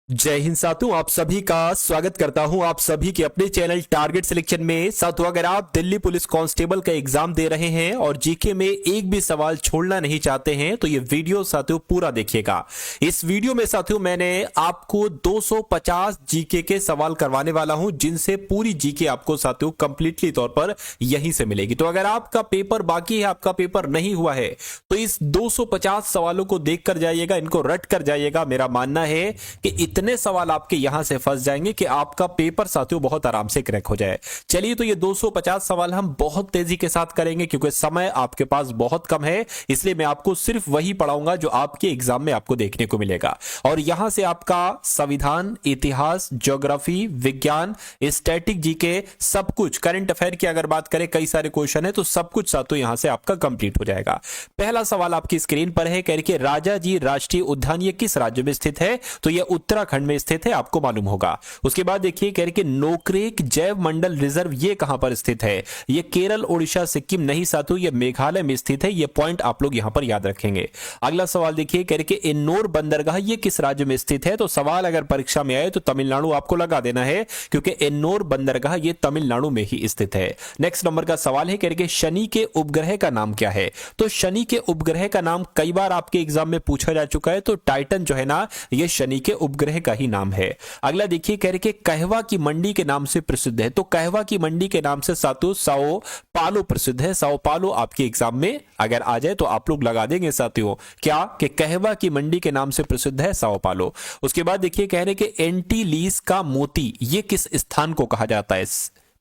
जय हिंद साथियों, आप सभी का स्वागत करता हूं आप सभी के अपने चैनल टारगेट सिलेक्शन में। साथियों, अगर आप दिल्ली पुलिस कांस्टेबल का एग्जाम दे रहे हैं और जीके में एक भी सवाल छोड़ना नहीं चाहते हैं तो ये वीडियो साथियों पूरा देखिएगा। इस वीडियो में साथियों मैंने आपको 250 जीके के सवाल करवाने वाला हूं, जिनसे पूरी जीके आपको साथियों कंप्लीटली तौर पर यहीं से मिलेगी। तो अगर आपका पेपर बाकी है, आपका पेपर नहीं हुआ है, तो इस 250 सवालों को देख कर जाइएगा, इनको रट कर जाइएगा। मेरा मानना है कि इतने सवाल आपके यहां से फंस जाएंगे कि आपका पेपर साथियों बहुत आराम से क्रैक हो जाए। चलिए, तो ये 250 सवाल हम बहुत तेजी के साथ करेंगे क्योंकि समय आपके पास बहुत कम है, इसलिए मैं आपको सिर्फ वही पढ़ाऊंगा जो आपके एग्जाम में आपको देखने को मिलेगा। और यहां से आपका संविधान, इतिहास, ज्योग्राफी, विज्ञान, स्टैटिक जीके, सब कुछ, करंट अफेयर की अगर बात करें, कई सारे क्वेश्चन है, तो सब कुछ साथियों यहां से आपका कंप्लीट हो जाएगा। पहला सवाल आपकी स्क्रीन पर है, कह रही राजा जी राष्ट्रीय उद्यान ये किस राज्य में स्थित है? तो यह उत्तराखंड में स्थित है, आपको मालूम होगा। उसके बाद देखिए, कह रहे कि नोक्रेक जैव मंडल रिजर्व ये कहां पर स्थित है? ये केरल, ओडिशा, सिक्किम नहीं साथियों, ये मेघालय में स्थित है। ये पॉइंट आप लोग यहां पर याद रखेंगे। अगला सवाल देखिए, कह रहे कि एन्नोर बंदरगाह ये किस राज्य में स्थित है? तो सवाल अगर परीक्षा में आए तो तमिलनाडु आपको लगा देना है, क्योंकि एन्नोर बंदरगाह ये तमिलनाडु में ही स्थित है। नेक्स्ट नंबर का सवाल है, कह रहे कि शनि के उपग्रह का नाम क्या है? तो शनि के उपग्रह का नाम कई बार आपके एग्जाम में पूछा जा चुका है, तो टाइटन जो है ना, ये शनि के उपग्रह का ही नाम है। अगला देखिए, कह रहे कि कहवा की मंडी के नाम से प्रसिद्ध है। तो कहवा की मंडी के नाम से साथियों साओ पालो प्रसिद्ध है। साओ पालो आपके एग्जाम में अगर आ जाए तो आप लोग लगा देंगे साथियों, क्या कि कहवा की मंडी के नाम से प्रसिद्ध है साओ पालो। उसके बाद देखिए, कह रहे कि एंटीलीज का मोती ये किस स्थान को कहा जाता है?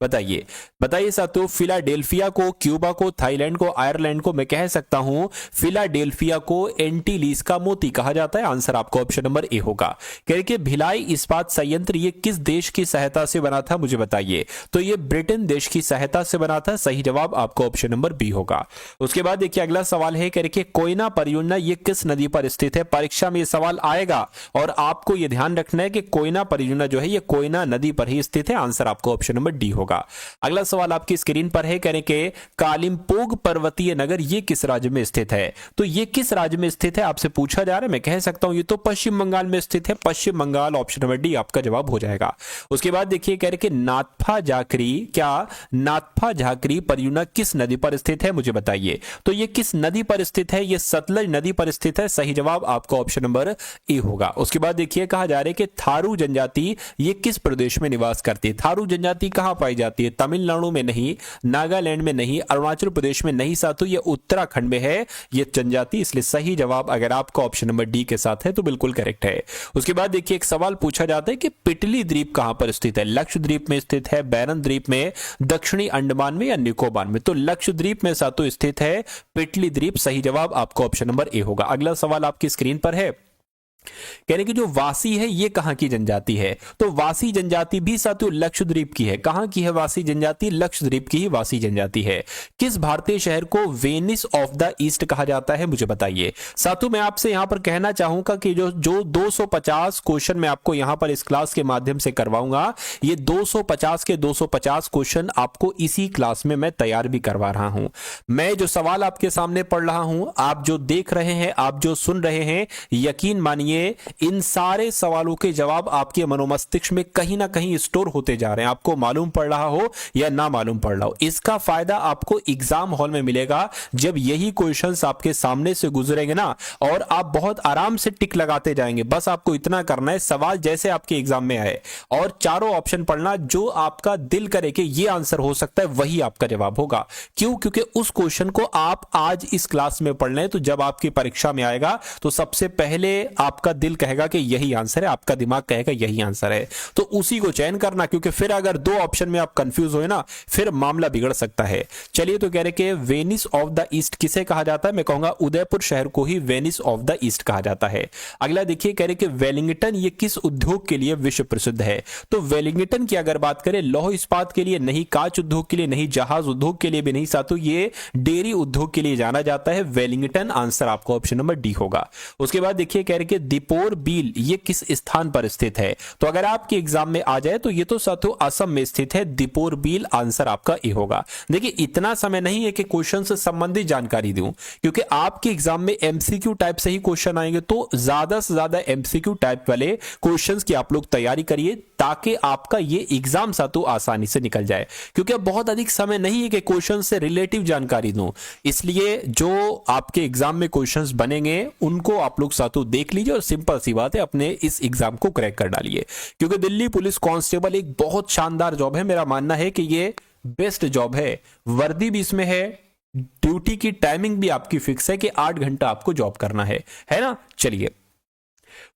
बताइए बताइए साथियों। फिलाडेल्फिया को, क्यूबा को, थाईलैंड को, आयरलैंड को? मैं कह सकता हूं फिलाडेल्फिया को एंटीलीज का मोती कहा जाता है। आंसर आपको ऑप्शन नंबर ए होगा। कह रहे कि भिलाई इस्पात संयंत्र ये किस देश की सहायता से बना था? मुझे बताइए। तो ये ब्रिटेन देश की सहायता से बना था। सही जवाब आपको ऑप्शन नंबर बी होगा। उसके बाद देखिए, अगला सवाल है, कह रहे कि कोयना परियोजना ये किस नदी पर स्थित है? परीक्षा में ये सवाल आएगा और आपको ये ध्यान रखना है कि कोयना परियोजना जो है ये कोयना नदी पर ही स्थित है। आंसर आपको ऑप्शन नंबर डी होगा। अगला सवाल आपकी स्क्रीन पर है, कह रहे कि कालिमपोंग पर्वतीय नगर ये किस राज्य में स्थित है? तो ये किस राज्य में स्थित है आपसे पूछा जा रहा है। मैं कह सकता हूं ये तो पश्चिम बंगाल में स्थित है। पश्चिम बंगाल, ऑप्शन नंबर डी आपका जवाब हो जाएगा। उसके बाद देखिए, कह रहे कि नाथपा झाकरी, क्या नाथपा झाकरी परियोजना किस नदी पर स्थित है? मुझे बताइए। तो ये किस नदी पर स्थित है? ये सतलज नदी पर स्थित है। सही जवाब आपका ऑप्शन नंबर ए होगा। उसके बाद देखिए, कहा जा रहा है कि थारू जनजाति ये किस प्रदेश में निवास करती है? थारू जनजाति कहां पाई जाती है? तमिलनाडु में नहीं, नागालैंड में नहीं, अरुणाचल प्रदेश में नहीं साथियों, ये उत्तराखंड में है ये जनजाति। इसलिए सही जवाब अगर आपका ऑप्शन नंबर डी के साथ है तो बिल्कुल करेक्ट है। उसके बाद देखिए, एक सवाल पूछा जाता है कि पिटली द्वीप कहां पर स्थित है? लक्षद्वीप में स्थित है, बैरन द्वीप में, दक्षिणी अंडमान में या निकोबार में? तो लक्षद्वीप में साथियों स्थित है पिटली द्वीप। सही जवाब आपका ऑप्शन नंबर ए होगा। अगला सवाल आपकी स्क्रीन पर है, कह रहे कि जो वासी है ये कहां की जनजाति है? तो वासी जनजाति भी साथियों लक्षद्वीप की है। कहां की है वासी जनजाति? लक्षद्वीप की ही वासी जनजाति है। किस भारतीय शहर को वेनिस ऑफ द ईस्ट कहा जाता है? मुझे बताइए। साथियों, मैं आपसे यहां पर कहना चाहूंगा कि जो 250 क्वेश्चन मैं आपको यहां पर इस क्लास के माध्यम से करवाऊंगा, ये 250 के 250 क्वेश्चन आपको इसी क्लास में मैं तैयार भी करवा रहा हूं। मैं जो सवाल आपके सामने पढ़ रहा हूं, आप जो देख रहे हैं, आप जो सुन रहे हैं, यकीन मानिए इन सारे सवालों के जवाब आपके मनोमस्तिष्क में कहीं ना कहीं स्टोर होते जा रहे हैं। आपको मालूम पड़ रहा हो या ना मालूम पड़ रहा हो, इसका फायदा आपको एग्जाम हॉल में मिलेगा जब यही क्वेश्चंस आपके सामने से गुजरेंगे ना, और आप बहुत आराम से टिक लगाते जाएंगे। बस आपको इतना करना है, सवाल जैसे आपके एग्जाम में आए और चारों ऑप्शन पढ़ना, जो आपका दिल करे कि यह आंसर हो सकता है वही आपका जवाब होगा। क्यों? क्योंकि उस क्वेश्चन को आप आज इस क्लास में पढ़ लें तो जब आपकी परीक्षा में आएगा तो सबसे पहले आपका दिल कहेगा कि यही आंसर है, आपका दिमाग कहेगा यही आंसर है, तो उसी को चयन करना। क्योंकि फिर अगर दो ऑप्शन में आप कंफ्यूज होए ना, फिर मामला बिगड़ सकता है। चलिए, तो कह रहे कि वेनिस ऑफ द ईस्ट किसे कहा जाता है? मैं कहूंगा उदयपुर शहर को ही वेनिस ऑफ द ईस्ट कहा जाता है। अगला देखिए, कह रहे कि वेलिंगटन ये किस उद्योग के लिए विश्व प्रसिद्ध है? तो वेलिंगटन की अगर बात करें, लौह इस्पात के लिए नहीं, कांच उद्योग के लिए नहीं, जहाज उद्योग के लिए भी नहीं साथियों, ये डेयरी उद्योग के लिए जाना जाता है वेलिंगटन। आंसर आपको ऑप्शन नंबर डी होगा। उसके बाद देखिए, कह रहे कि दीपोर बील ये किस स्थान पर स्थित है? तो अगर आपके एग्जाम में आ जाए तो ये तो साथियों असम में स्थित है, दीपोर बील, आंसर आपका ए होगा। देखिए इतना समय नहीं है कि क्वेश्चन से संबंधित जानकारी दूं, क्योंकि आपके एग्जाम में एमसीक्यू टाइप से ही क्वेश्चन आएंगे, तो ज्यादा से ज्यादा एमसीक्यू टाइप वाले क्वेश्चंस की आप लोग तैयारी करिए ताकि आपका ये एग्जाम साथियों आसानी से निकल जाए, क्योंकि अब बहुत अधिक समय नहीं है कि क्वेश्चन से रिलेटिव जानकारी दूं। इसलिए जो आपके एग्जाम में क्वेश्चंस बनेंगे उनको आप लोग साथियों देख लीजिए और सिंपल सी बात है अपने इस एग्जाम को क्रैक कर डालिए, क्योंकि दिल्ली पुलिस कांस्टेबल एक बहुत शानदार जॉब है। मेरा मानना है कि ये बेस्ट जॉब है, वर्दी भी इसमें है, ड्यूटी की टाइमिंग भी आपकी फिक्स है कि 8 घंटा आपको जॉब करना है ना। चलिए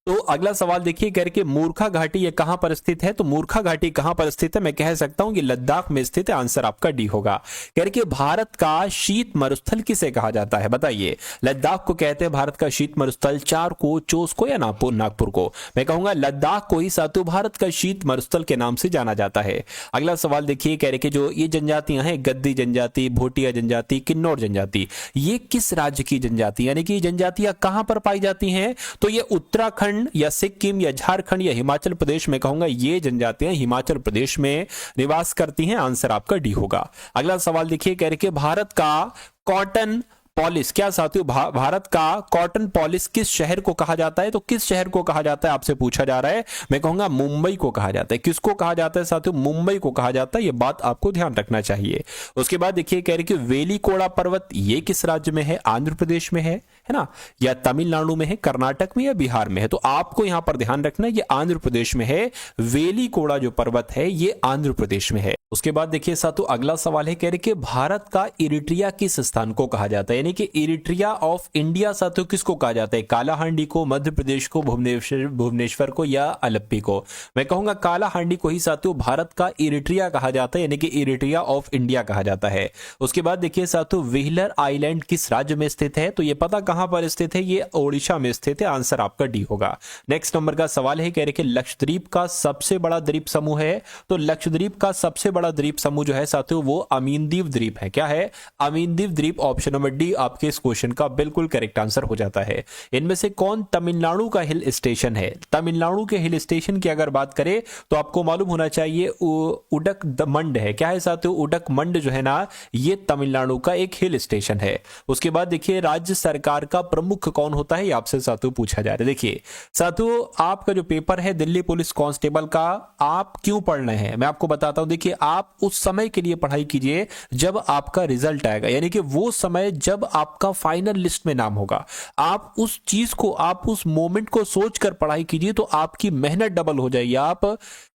तो अगला सवाल देखिए, कह रहे कि मूर्खा घाटी ये कहां पर स्थित है? तो मूर्खा घाटी कहां पर स्थित है? मैं कह सकता हूं कि लद्दाख में स्थित है, आंसर आपका डी होगा। कह रहे कि भारत का शीत मरुस्थल किसे कहा जाता है? बताइए। लद्दाख को कहते हैं भारत का शीत मरुस्थल, चार को, चोस को या नागपुर को? मैं कहूंगा लद्दाख को ही साथियों भारत का शीत मरुस्थल के नाम से जाना जाता है। अगला सवाल देखिए, कह रहे कि जो ये जनजातियां हैं, गद्दी जनजाति, भोटिया जनजाति, किन्नौर जनजाति, ये किस राज्य की जनजाति, यानी कि जनजातियां कहां पर पाई जाती हैं? तो ये उत्तराखंड या सिक्किम या झारखंड या हिमाचल प्रदेश में, कहूंगा ये जनजातियां हिमाचल प्रदेश में निवास करती हैं, आंसर आपका डी होगा। अगला सवाल देखिए, कह रहे कि भारत का कॉटन पॉलिश, क्या साथियों भारत का कॉटन पॉलिश किस शहर को कहा जाता है? तो किस शहर को कहा जाता है आपसे पूछा जा रहा है। मैं कहूंगा मुंबई को कहा जाता है। किसको कहा जाता है साथियों? मुंबई को कहा जाता है, यह बात आपको ध्यान रखना चाहिए। उसके बाद देखिए, कह रहे कि वेलिकोड़ा पर्वत ये किस राज्य में है? आंध्र प्रदेश में है ना, या तमिलनाडु में है, कर्नाटक में या बिहार में है? तो आपको यहां पर ध्यान रखना है, ये आंध्र प्रदेश में है। वेलिकोड़ा जो पर्वत है ये आंध्र प्रदेश में है। उसके बाद देखिए साथियों अगला सवाल है, कह रहे कि भारत का इरिट्रिया किस स्थान को कहा जाता है? यानी कि इरिट्रिया ऑफ इंडिया साथियों किसको कहा जाता है? कालाहांडी को, मध्य प्रदेश को, भुवनेश्वर को या अलेप्पी को? मैं कहूंगा कालाहांडी को ही साथियों भारत का इरिट्रिया कहा जाता है, यानी कि इरिट्रिया ऑफ इंडिया कहा जाता है। उसके बाद देखिए साथियों व्हीलर आइलैंड किस राज्य में स्थित है? तो ये पता कहां पर स्थित है? ये ओडिशा में स्थित है, आंसर आपका डी होगा। नेक्स्ट नंबर का सवाल है, कह रहे कि लक्षद्वीप का सबसे बड़ा द्वीप समूह है? तो लक्षद्वीप का सबसे बड़ा द्वीप समूह जो है साथियों वो अमीनदीव द्वीप है। क्या है? अमीनदीव द्वीप। ऑप्शन नंबर डी आपके इस क्वेश्चन का बिल्कुल करेक्ट आंसर हो जाता है। इनमें से कौन तमिलनाडु का हिल स्टेशन है? तमिलनाडु के हिल स्टेशन की अगर बात करें तो आपको मालूम होना चाहिए उडकमंड है। क्या है साथियों? उडकमंड जो है ना ये तमिलनाडु का एक हिल स्टेशन है। उसके बाद देखिए राज्य सरकार का प्रमुख कौन होता है? आपसे साथियों पूछा जा रहा है। देखिए साथियों आपका जो पेपर है दिल्ली पुलिस कांस्टेबल का, आप क्यों पढ़ रहे हैं मैं आपको बताता हूं। देखिए आप उस समय के लिए पढ़ाई कीजिए जब आपका रिजल्ट आएगा, यानी कि वो समय जब आपका फाइनल लिस्ट में नाम होगा। आप उस चीज को, आप उस मोमेंट को सोचकर पढ़ाई कीजिए तो आपकी मेहनत डबल हो जाएगी। आप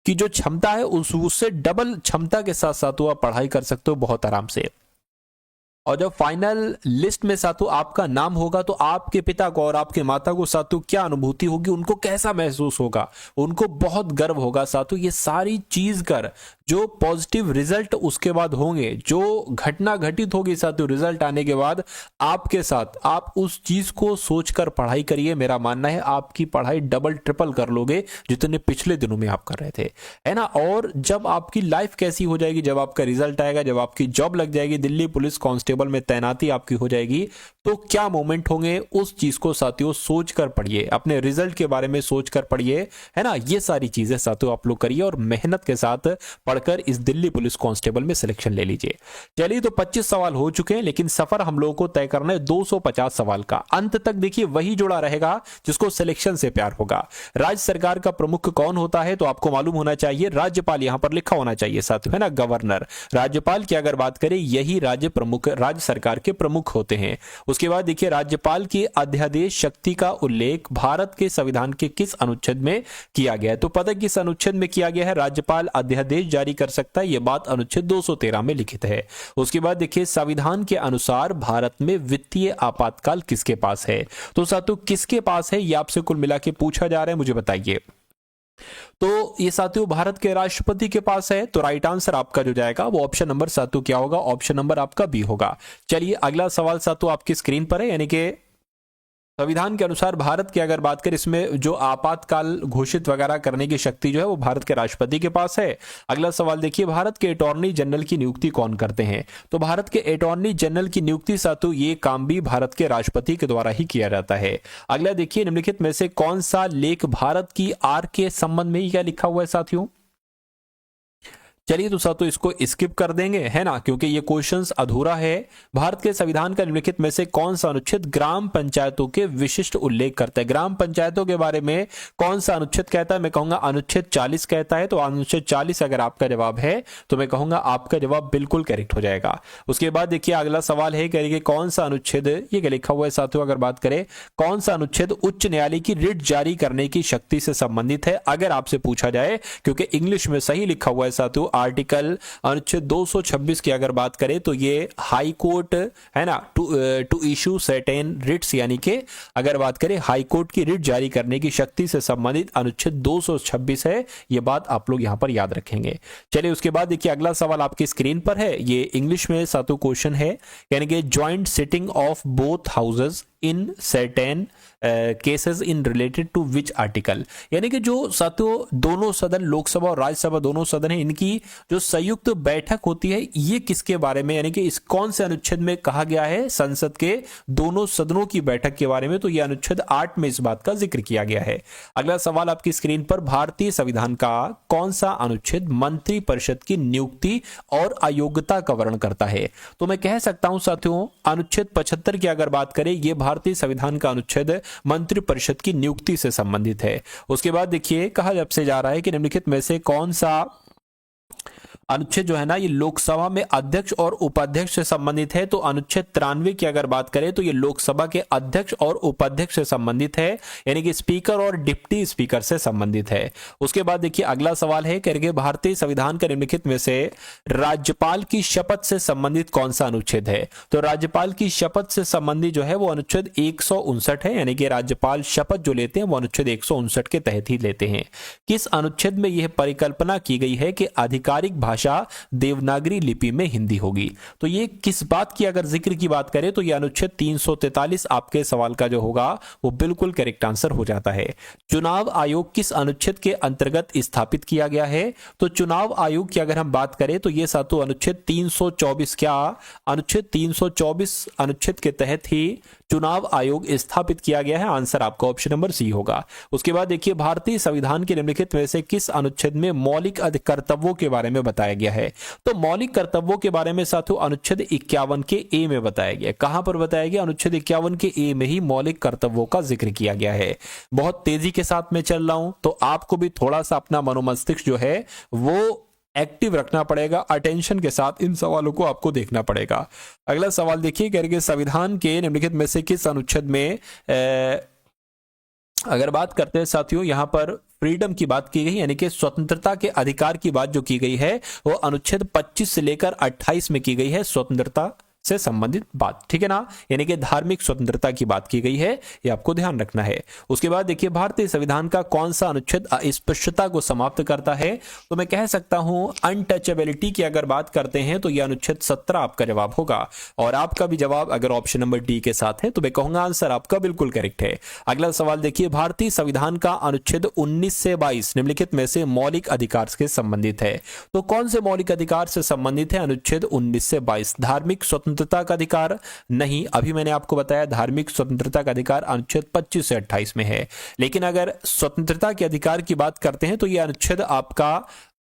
की जो क्षमता है उससे डबल क्षमता के साथ साथ आप पढ़ाई कर सकते हो बहुत आराम से। और जब फाइनल लिस्ट में साथियों आपका नाम होगा तो आपके पिता को और आपके माता को साथियों क्या अनुभूति होगी, उनको कैसा महसूस होगा? उनको बहुत गर्व होगा साथियों। ये सारी चीज कर जो पॉजिटिव रिजल्ट उसके बाद होंगे, जो घटना घटित होगी साथियों रिजल्ट आने के बाद आपके साथ, आप उस चीज को सोचकर पढ़ाई करिए। मेरा मानना है आपकी पढ़ाई डबल ट्रिपल कर लोगे जितने पिछले दिनों में आप कर रहे थे, है ना। और जब आपकी लाइफ कैसी हो जाएगी, जब आपका रिजल्ट आएगा, जब आपकी जॉब लग जाएगी, दिल्ली पुलिस कांस्टेबल में तैनाती आपकी हो जाएगी, तो क्या मोमेंट होंगे उस चीज को साथियों सोचकर पढ़िए, अपने रिजल्ट के बारे में सोचकर पढ़िए, है ना। ये सारी चीजें साथियों आप लोग करिए और मेहनत के साथ पढ़कर इस दिल्ली पुलिस कांस्टेबल में सिलेक्शन ले लीजिए। चलिए तो 25 सवाल हो चुके हैं, लेकिन सफर हम लोगों को तय करना है 250 सवाल का। अंत तक देखिए वही जुड़ा रहेगा जिसको सिलेक्शन से प्यार होगा। राज्य सरकार का प्रमुख कौन होता है? तो आपको मालूम होना चाहिए राज्यपाल, यहां पर लिखा होना चाहिए साथियों, है ना, गवर्नर। राज्यपाल की अगर बात करें यही राज्य सरकार के प्रमुख होते हैं। उसके बाद देखिए राज्यपाल की अध्यादेश शक्ति का उल्लेख भारत के संविधान के किस अनुच्छेद में किया गया है? तो पता किस अनुच्छेद में किया गया है? राज्यपाल अध्यादेश जारी कर सकता है, यह बात अनुच्छेद 213 में लिखित है। उसके बाद देखिए संविधान के अनुसार भारत में वित्तीय आपातकाल किसके पास है? तो साथियों किसके पास है यह आपसे कुल मिला के पूछा जा रहा है, मुझे बताइए। तो ये साथियों भारत के राष्ट्रपति के पास है। तो राइट आंसर आपका जो जाएगा वो ऑप्शन नंबर साथियों क्या होगा? ऑप्शन नंबर आपका बी होगा। चलिए अगला सवाल साथियों आपकी स्क्रीन पर है, यानी कि संविधान के अनुसार भारत की अगर बात करें, इसमें जो आपातकाल घोषित वगैरह करने की शक्ति जो है वो भारत के राष्ट्रपति के पास है। अगला सवाल देखिए, भारत के अटॉर्नी जनरल की नियुक्ति कौन करते हैं? तो भारत के अटॉर्नी जनरल की नियुक्ति साथु ये काम भी भारत के राष्ट्रपति के द्वारा ही किया जाता है। अगला देखिए, निम्नलिखित में से कौन सा लेख भारत की आर के संबंध में ही क्या लिखा हुआ है साथियों? चलिए तो साथियों इसको स्किप कर देंगे, है ना, क्योंकि ये क्वेश्चंस अधूरा है। भारत के संविधान का निम्नलिखित में से कौन सा अनुच्छेद ग्राम पंचायतों के विशिष्ट उल्लेख करता है? ग्राम पंचायतों के बारे में कौन सा अनुच्छेद कहता है? मैं कहूंगा अनुच्छेद 40 कहता है। तो अनुच्छेद 40 अगर आपका जवाब है तो मैं कहूंगा आपका जवाब बिल्कुल करेक्ट हो जाएगा। उसके बाद देखिए अगला सवाल है, करिए कौन सा अनुच्छेद, ये क्या लिखा हुआ है साथियों, अगर बात करें कौन सा अनुच्छेद उच्च न्यायालय की रिट जारी करने की शक्ति से संबंधित है, अगर आपसे पूछा जाए, क्योंकि इंग्लिश में सही लिखा हुआ है साथियों। आर्टिकल अनुच्छेद 226 की अगर बात करें तो ये हाई कोर्ट है ना, टू इशू सर्टेन रिट्स, यानी कि अगर बात करें हाई कोर्ट की रिट जारी करने की शक्ति से संबंधित अनुच्छेद 226 है। ये बात आप लोग यहां पर याद रखेंगे। चलिए उसके बाद देखिए अगला सवाल आपकी स्क्रीन पर है, ये इंग्लिश में सातों क्वेश्चन है, यानी कि joint sitting of both houses in certain cases in related to which article, यानी कि जो सातों दोनों सदन, लोकसभा और राज्यसभा दोनों सदन है, इनकी जो संयुक्त बैठक होती है, ये किसके बारे में, यानी कि इस कौन से अनुच्छेद में कहा गया है संसद के दोनों सदनों की बैठक के बारे में? तो यह अनुच्छेद 8 में इस बात का जिक्र किया गया है। अगला सवाल आपकी स्क्रीन पर, भारतीय संविधान का कौन सा अनुच्छेद मंत्री परिषद की नियुक्ति और अयोग्यता का वर्णन करता है? तो मैं कह सकता हूं साथियों अनुच्छेद 75 की अगर बात करें, यह भारतीय संविधान का अनुच्छेद मंत्री परिषद की नियुक्ति से संबंधित है। उसके बाद देखिए कहा जब से जा रहा है कि निम्नलिखित में से कौन सा अनुच्छेद जो है ना, ये लोकसभा में अध्यक्ष और उपाध्यक्ष से संबंधित है? तो अनुच्छेद 93 की अगर बात करें तो ये लोकसभा के अध्यक्ष और उपाध्यक्ष से संबंधित है, यानी कि स्पीकर और डिप्टी स्पीकर से संबंधित है। उसके बाद देखिए अगला सवाल है, करके भारतीय संविधान के निम्नलिखित में से राज्यपाल की शपथ से संबंधित कौन सा अनुच्छेद है? तो राज्यपाल की शपथ से संबंधित जो है वो अनुच्छेद 159 है, यानी कि राज्यपाल शपथ जो लेते हैं वो अनुच्छेद 159 के तहत ही लेते हैं। किस अनुच्छेद में यह परिकल्पना की गई है कि आधिकारिक भाषा देवनागरी लिपि में हिंदी होगी? तो ये किस बात की अगर जिक्र की बात करें तो ये अनुच्छेद 343 आपके सवाल का जो होगा वो बिल्कुल करेक्ट आंसर हो जाता है। चुनाव आयोग किस अनुच्छेद के अंतर्गत स्थापित किया गया है? तो चुनाव आयोग की अगर हम बात करें तो ये सातों अनुच्छेद 324, क्या अनुच्छेद 324 अनुच्छेद के तहत ही चुनाव आयोग स्थापित किया गया है। आंसर आपका ऑप्शन नंबर सी होगा। उसके बाद देखिए भारतीय संविधान के निम्नलिखित में से किस अनुच्छेद में मौलिक कर्तव्यों के बारे में बताया गया है? तो मौलिक कर्तव्यों के बारे में साथियों अनुच्छेद 51 के ए में बताया गया। कहां पर बताया गया? अनुच्छेद 51 के ए में ही मौलिक कर्तव्यों का जिक्र किया गया है। बहुत तेजी के साथ में चल रहा हूं तो आपको भी थोड़ा सा अपना मनोमस्तिष्क जो है वो एक्टिव रखना पड़ेगा, अटेंशन के साथ इन सवालों को आपको देखना पड़ेगा। अगला सवाल देखिए, करके संविधान के निम्नलिखित में से किस अनुच्छेद में अगर बात करते हैं साथियों, यहां पर फ्रीडम की बात की गई, यानी कि स्वतंत्रता के अधिकार की बात जो की गई है वो अनुच्छेद 25 से लेकर 28 में की गई है, स्वतंत्रता से संबंधित बात, ठीक है ना, यानी कि धार्मिक स्वतंत्रता की बात की गई है, ये आपको ध्यान रखना है। उसके बाद देखिए भारतीय संविधान का कौन सा अनुच्छेद अस्पृश्यता को समाप्त करता है? तो मैं कह सकता हूं अनटचेबिलिटी की अगर बात करते हैं तो यह अनुच्छेद 17 आपका जवाब होगा। और आपका भी जवाब अगर ऑप्शन नंबर डी के साथ है तो मैं कहूंगा आंसर आपका बिल्कुल करेक्ट है। अगला सवाल देखिए, भारतीय संविधान का अनुच्छेद 19 से 22 निम्नलिखित में से मौलिक अधिकार से संबंधित है? तो कौन से मौलिक अधिकार से संबंधित है अनुच्छेद 19 से 22? धार्मिक स्वतंत्रता का अधिकार नहीं, अभी मैंने आपको बताया धार्मिक स्वतंत्रता का अधिकार अनुच्छेद 25 से 28 में है। लेकिन अगर स्वतंत्रता के अधिकार की बात करते हैं तो यह अनुच्छेद आपका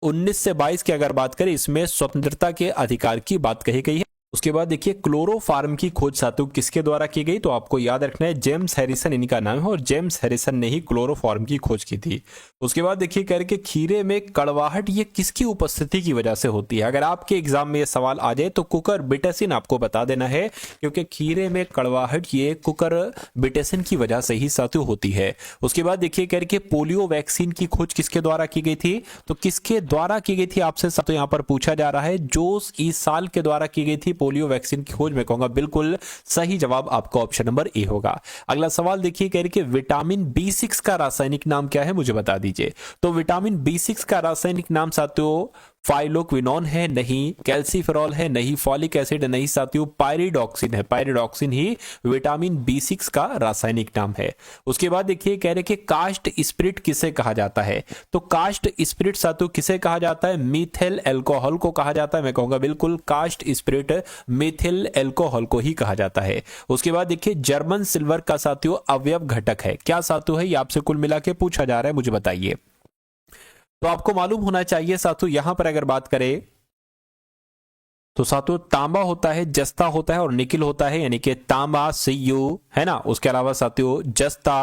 19 से 22 की अगर बात करें इसमें स्वतंत्रता के अधिकार की बात कही गई है। उसके बाद देखिए क्लोरोफार्म की खोज साथियों किसके द्वारा की गई? तो आपको याद रखना है जेम्स हैरिसन इनका नाम है, और जेम्स हैरिसन ने ही क्लोरोफार्म की खोज की थी। उसके बाद देखिए करके खीरे में कड़वाहट ये किसकी उपस्थिति की वजह से होती है? अगर आपके एग्जाम में ये सवाल आ जाए तो कुकर बिटेसिन आपको बता देना है, क्योंकि खीरे में कड़वाहट ये कुकर बिटेसिन की वजह से ही साथियों होती है। उसके बाद देखिए करके पोलियो वैक्सीन की खोज किसके द्वारा की गई थी? तो किसके द्वारा की गई थी आपसे साथियों यहाँ पर पूछा जा रहा है। जोस ई साल के द्वारा की गई थी पोलियो वैक्सीन की खोज। मैं कहूंगा बिल्कुल सही जवाब आपका ऑप्शन नंबर ए होगा। अगला सवाल देखिए कह रहे कि विटामिन B6 का रासायनिक नाम क्या है, मुझे बता दीजिए। तो विटामिन B6 का रासायनिक नाम साथियों फाइलोक्विनोन है नहीं, कैल्सीफेरॉल है नहीं, फॉलिक एसिड है नहीं साथियों, पायरिडॉक्सिन है। पायरिडॉक्सिन ही विटामिन B6 का रासायनिक नाम है। उसके बाद देखिए कह रहे कि कास्ट स्पिरिट किसे कहा जाता है, तो कास्ट स्पिरिट साथियों किसे कहा जाता है, मिथाइल अल्कोहल को कहा जाता है। मैं कहूंगा बिल्कुल कास्ट स्पिरिट मिथाइल अल्कोहल को ही कहा जाता है। उसके बाद देखिए जर्मन सिल्वर का साथियों अवयव घटक है, क्या साथियों है, ये आपसे कुल मिला के पूछा जा रहा है, मुझे बताइए। तो आपको मालूम होना चाहिए साथियों, यहां पर अगर बात करें तो साथियों तांबा होता है, जस्ता होता है और निकिल होता है, यानी कि तांबा Cu है ना। उसके अलावा साथियों जस्ता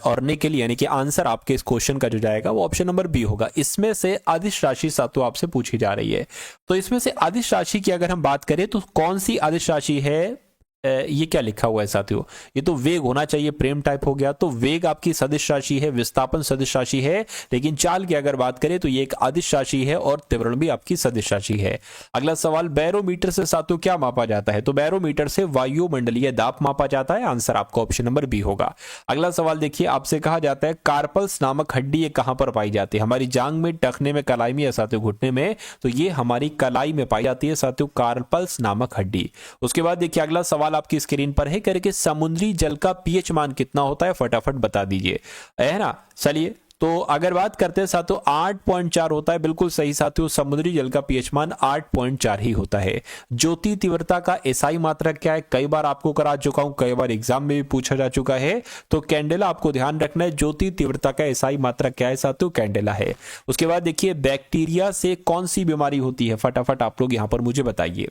और निकिल, यानी कि आंसर आपके इस क्वेश्चन का जो जाएगा वो ऑप्शन नंबर बी होगा। इसमें से अदिश राशि साथियों आपसे पूछी जा रही है, तो इसमें से अदिश राशि की अगर हम बात करें तो कौन सी अदिश राशि है, ये क्या लिखा हुआ है साथियों, ये तो वेग होना चाहिए, प्रेम टाइप हो गया। तो वेग आपकी सदिश राशि है, विस्थापन सदिश राशि है, लेकिन चाल की अगर बात करें तो ये एक अदिश राशि है और त्वरण भी आपकी सदिश राशि है। अगला सवाल, बैरोमीटर से साथियों क्या मापा जाता है, तो बैरोमीटर से वायुमंडलीय दाब मापा जाता है, आंसर आपका ऑप्शन नंबर बी होगा। अगला सवाल देखिए आपसे कहा जाता है कार्पल्स नामक हड्डी ये कहां पर पाई जाती है, हमारी जांग में, टखने में, कलाई में या साथियों घुटने में, तो ये हमारी कलाई में पाई जाती है साथियों कार्पल्स नामक हड्डी। उसके बाद देखिए अगला सवाल आपकी स्क्रीन पर है, करके समुद्री जल का पीएच मान कितना होता है, फटाफट बता दीजिए, है ना। चलिए तो अगर बात करते हैं साथियों 8.4 होता है, बिल्कुल सही साथियों, समुद्री जल का पीएच मान 8.4 ही होता है। ज्योति तीव्रता का एसआई मात्रक क्या है, कई बार आपको करा चुका हूं, कई बार एग्जाम में भी पूछा जा चुका है, तो कैंडेला आपको ध्यान रखना है, ज्योति तीव्रता का एसआई मात्रक क्या है साथियों, कैंडेला है। उसके बाद देखिए बैक्टीरिया से कौन सी बीमारी होती है, फटाफट आप लोग यहां पर मुझे बताइए।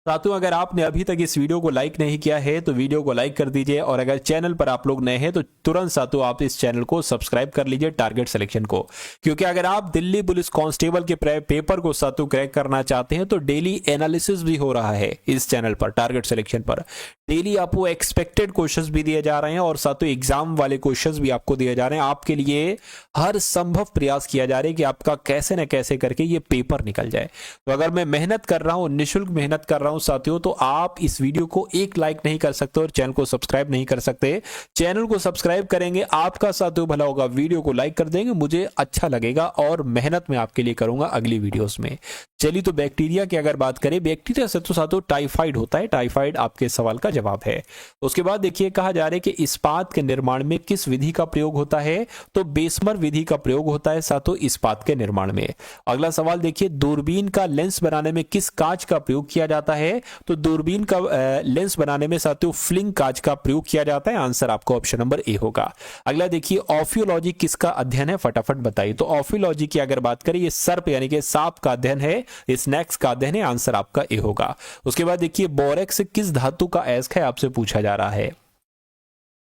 साथियों अगर आपने अभी तक इस वीडियो को लाइक नहीं किया है तो वीडियो को लाइक कर दीजिए, और अगर चैनल पर आप लोग नए हैं तो तुरंत साथियों आप इस चैनल को सब्सक्राइब कर लीजिए टारगेट सिलेक्शन को, क्योंकि अगर आप दिल्ली पुलिस कांस्टेबल के पेपर को साथियों क्रैक करना चाहते हैं तो डेली एनालिसिस भी हो रहा है इस चैनल पर, टारगेट सिलेक्शन पर डेली आपको एक्सपेक्टेड क्वेश्चंस भी दिए जा रहे हैं और साथियों एग्जाम वाले क्वेश्चंस भी आपको दिए जा रहे हैं। आपके लिए हर संभव प्रयास किया जा रहा है कि आपका कैसे न कैसे करके ये पेपर निकल जाए। तो अगर मैं मेहनत कर रहा हूं, निःशुल्क मेहनत कर रहा हूं साथियों, तो आप इस वीडियो को एक लाइक नहीं कर सकते और चैनल को सब्सक्राइब नहीं कर सकते। चैनल को सब्सक्राइब करेंगे आपका साथियों भला होगा, वीडियो को लाइक कर देंगे, मुझे अच्छा लगेगा और मेहनत मैं आपके लिए करूंगा अगली वीडियोस में। चलिए तो बैक्टीरिया की अगर बात करें, बैक्टीरिया से तो साथियों टाइफाइड होता है, टाइफाइड आपके सवाल का जवाब है। उसके बाद देखिए कहा जा रहा है कि इस्पात के निर्माण में किस विधि का प्रयोग होता है, तो बेसमर विधि का प्रयोग होता है साथियों इस्पात के निर्माण में। अगला सवाल देखिए दूरबीन का लेंस बनाने में किस कांच का प्रयोग किया जाता है, तो दूरबीन का लेंस बनाने में साथियों फ्लिंग कांच का प्रयोग किया जाता है, आंसर आपका ऑप्शन नंबर ए होगा। अगला देखिए ऑफियोलॉजी किसका अध्ययन है, फटाफट बताइए। तो ऑफियोलॉजी की अगर बात करें ये सर्प यानी कि सांप का अध्ययन है, स्नैक्स का अध्ययन है, आंसर आपका ए होगा। उसके बाद देखिए बोरेक्स किस धातु का अयस्क है, आपसे पूछा जा रहा है।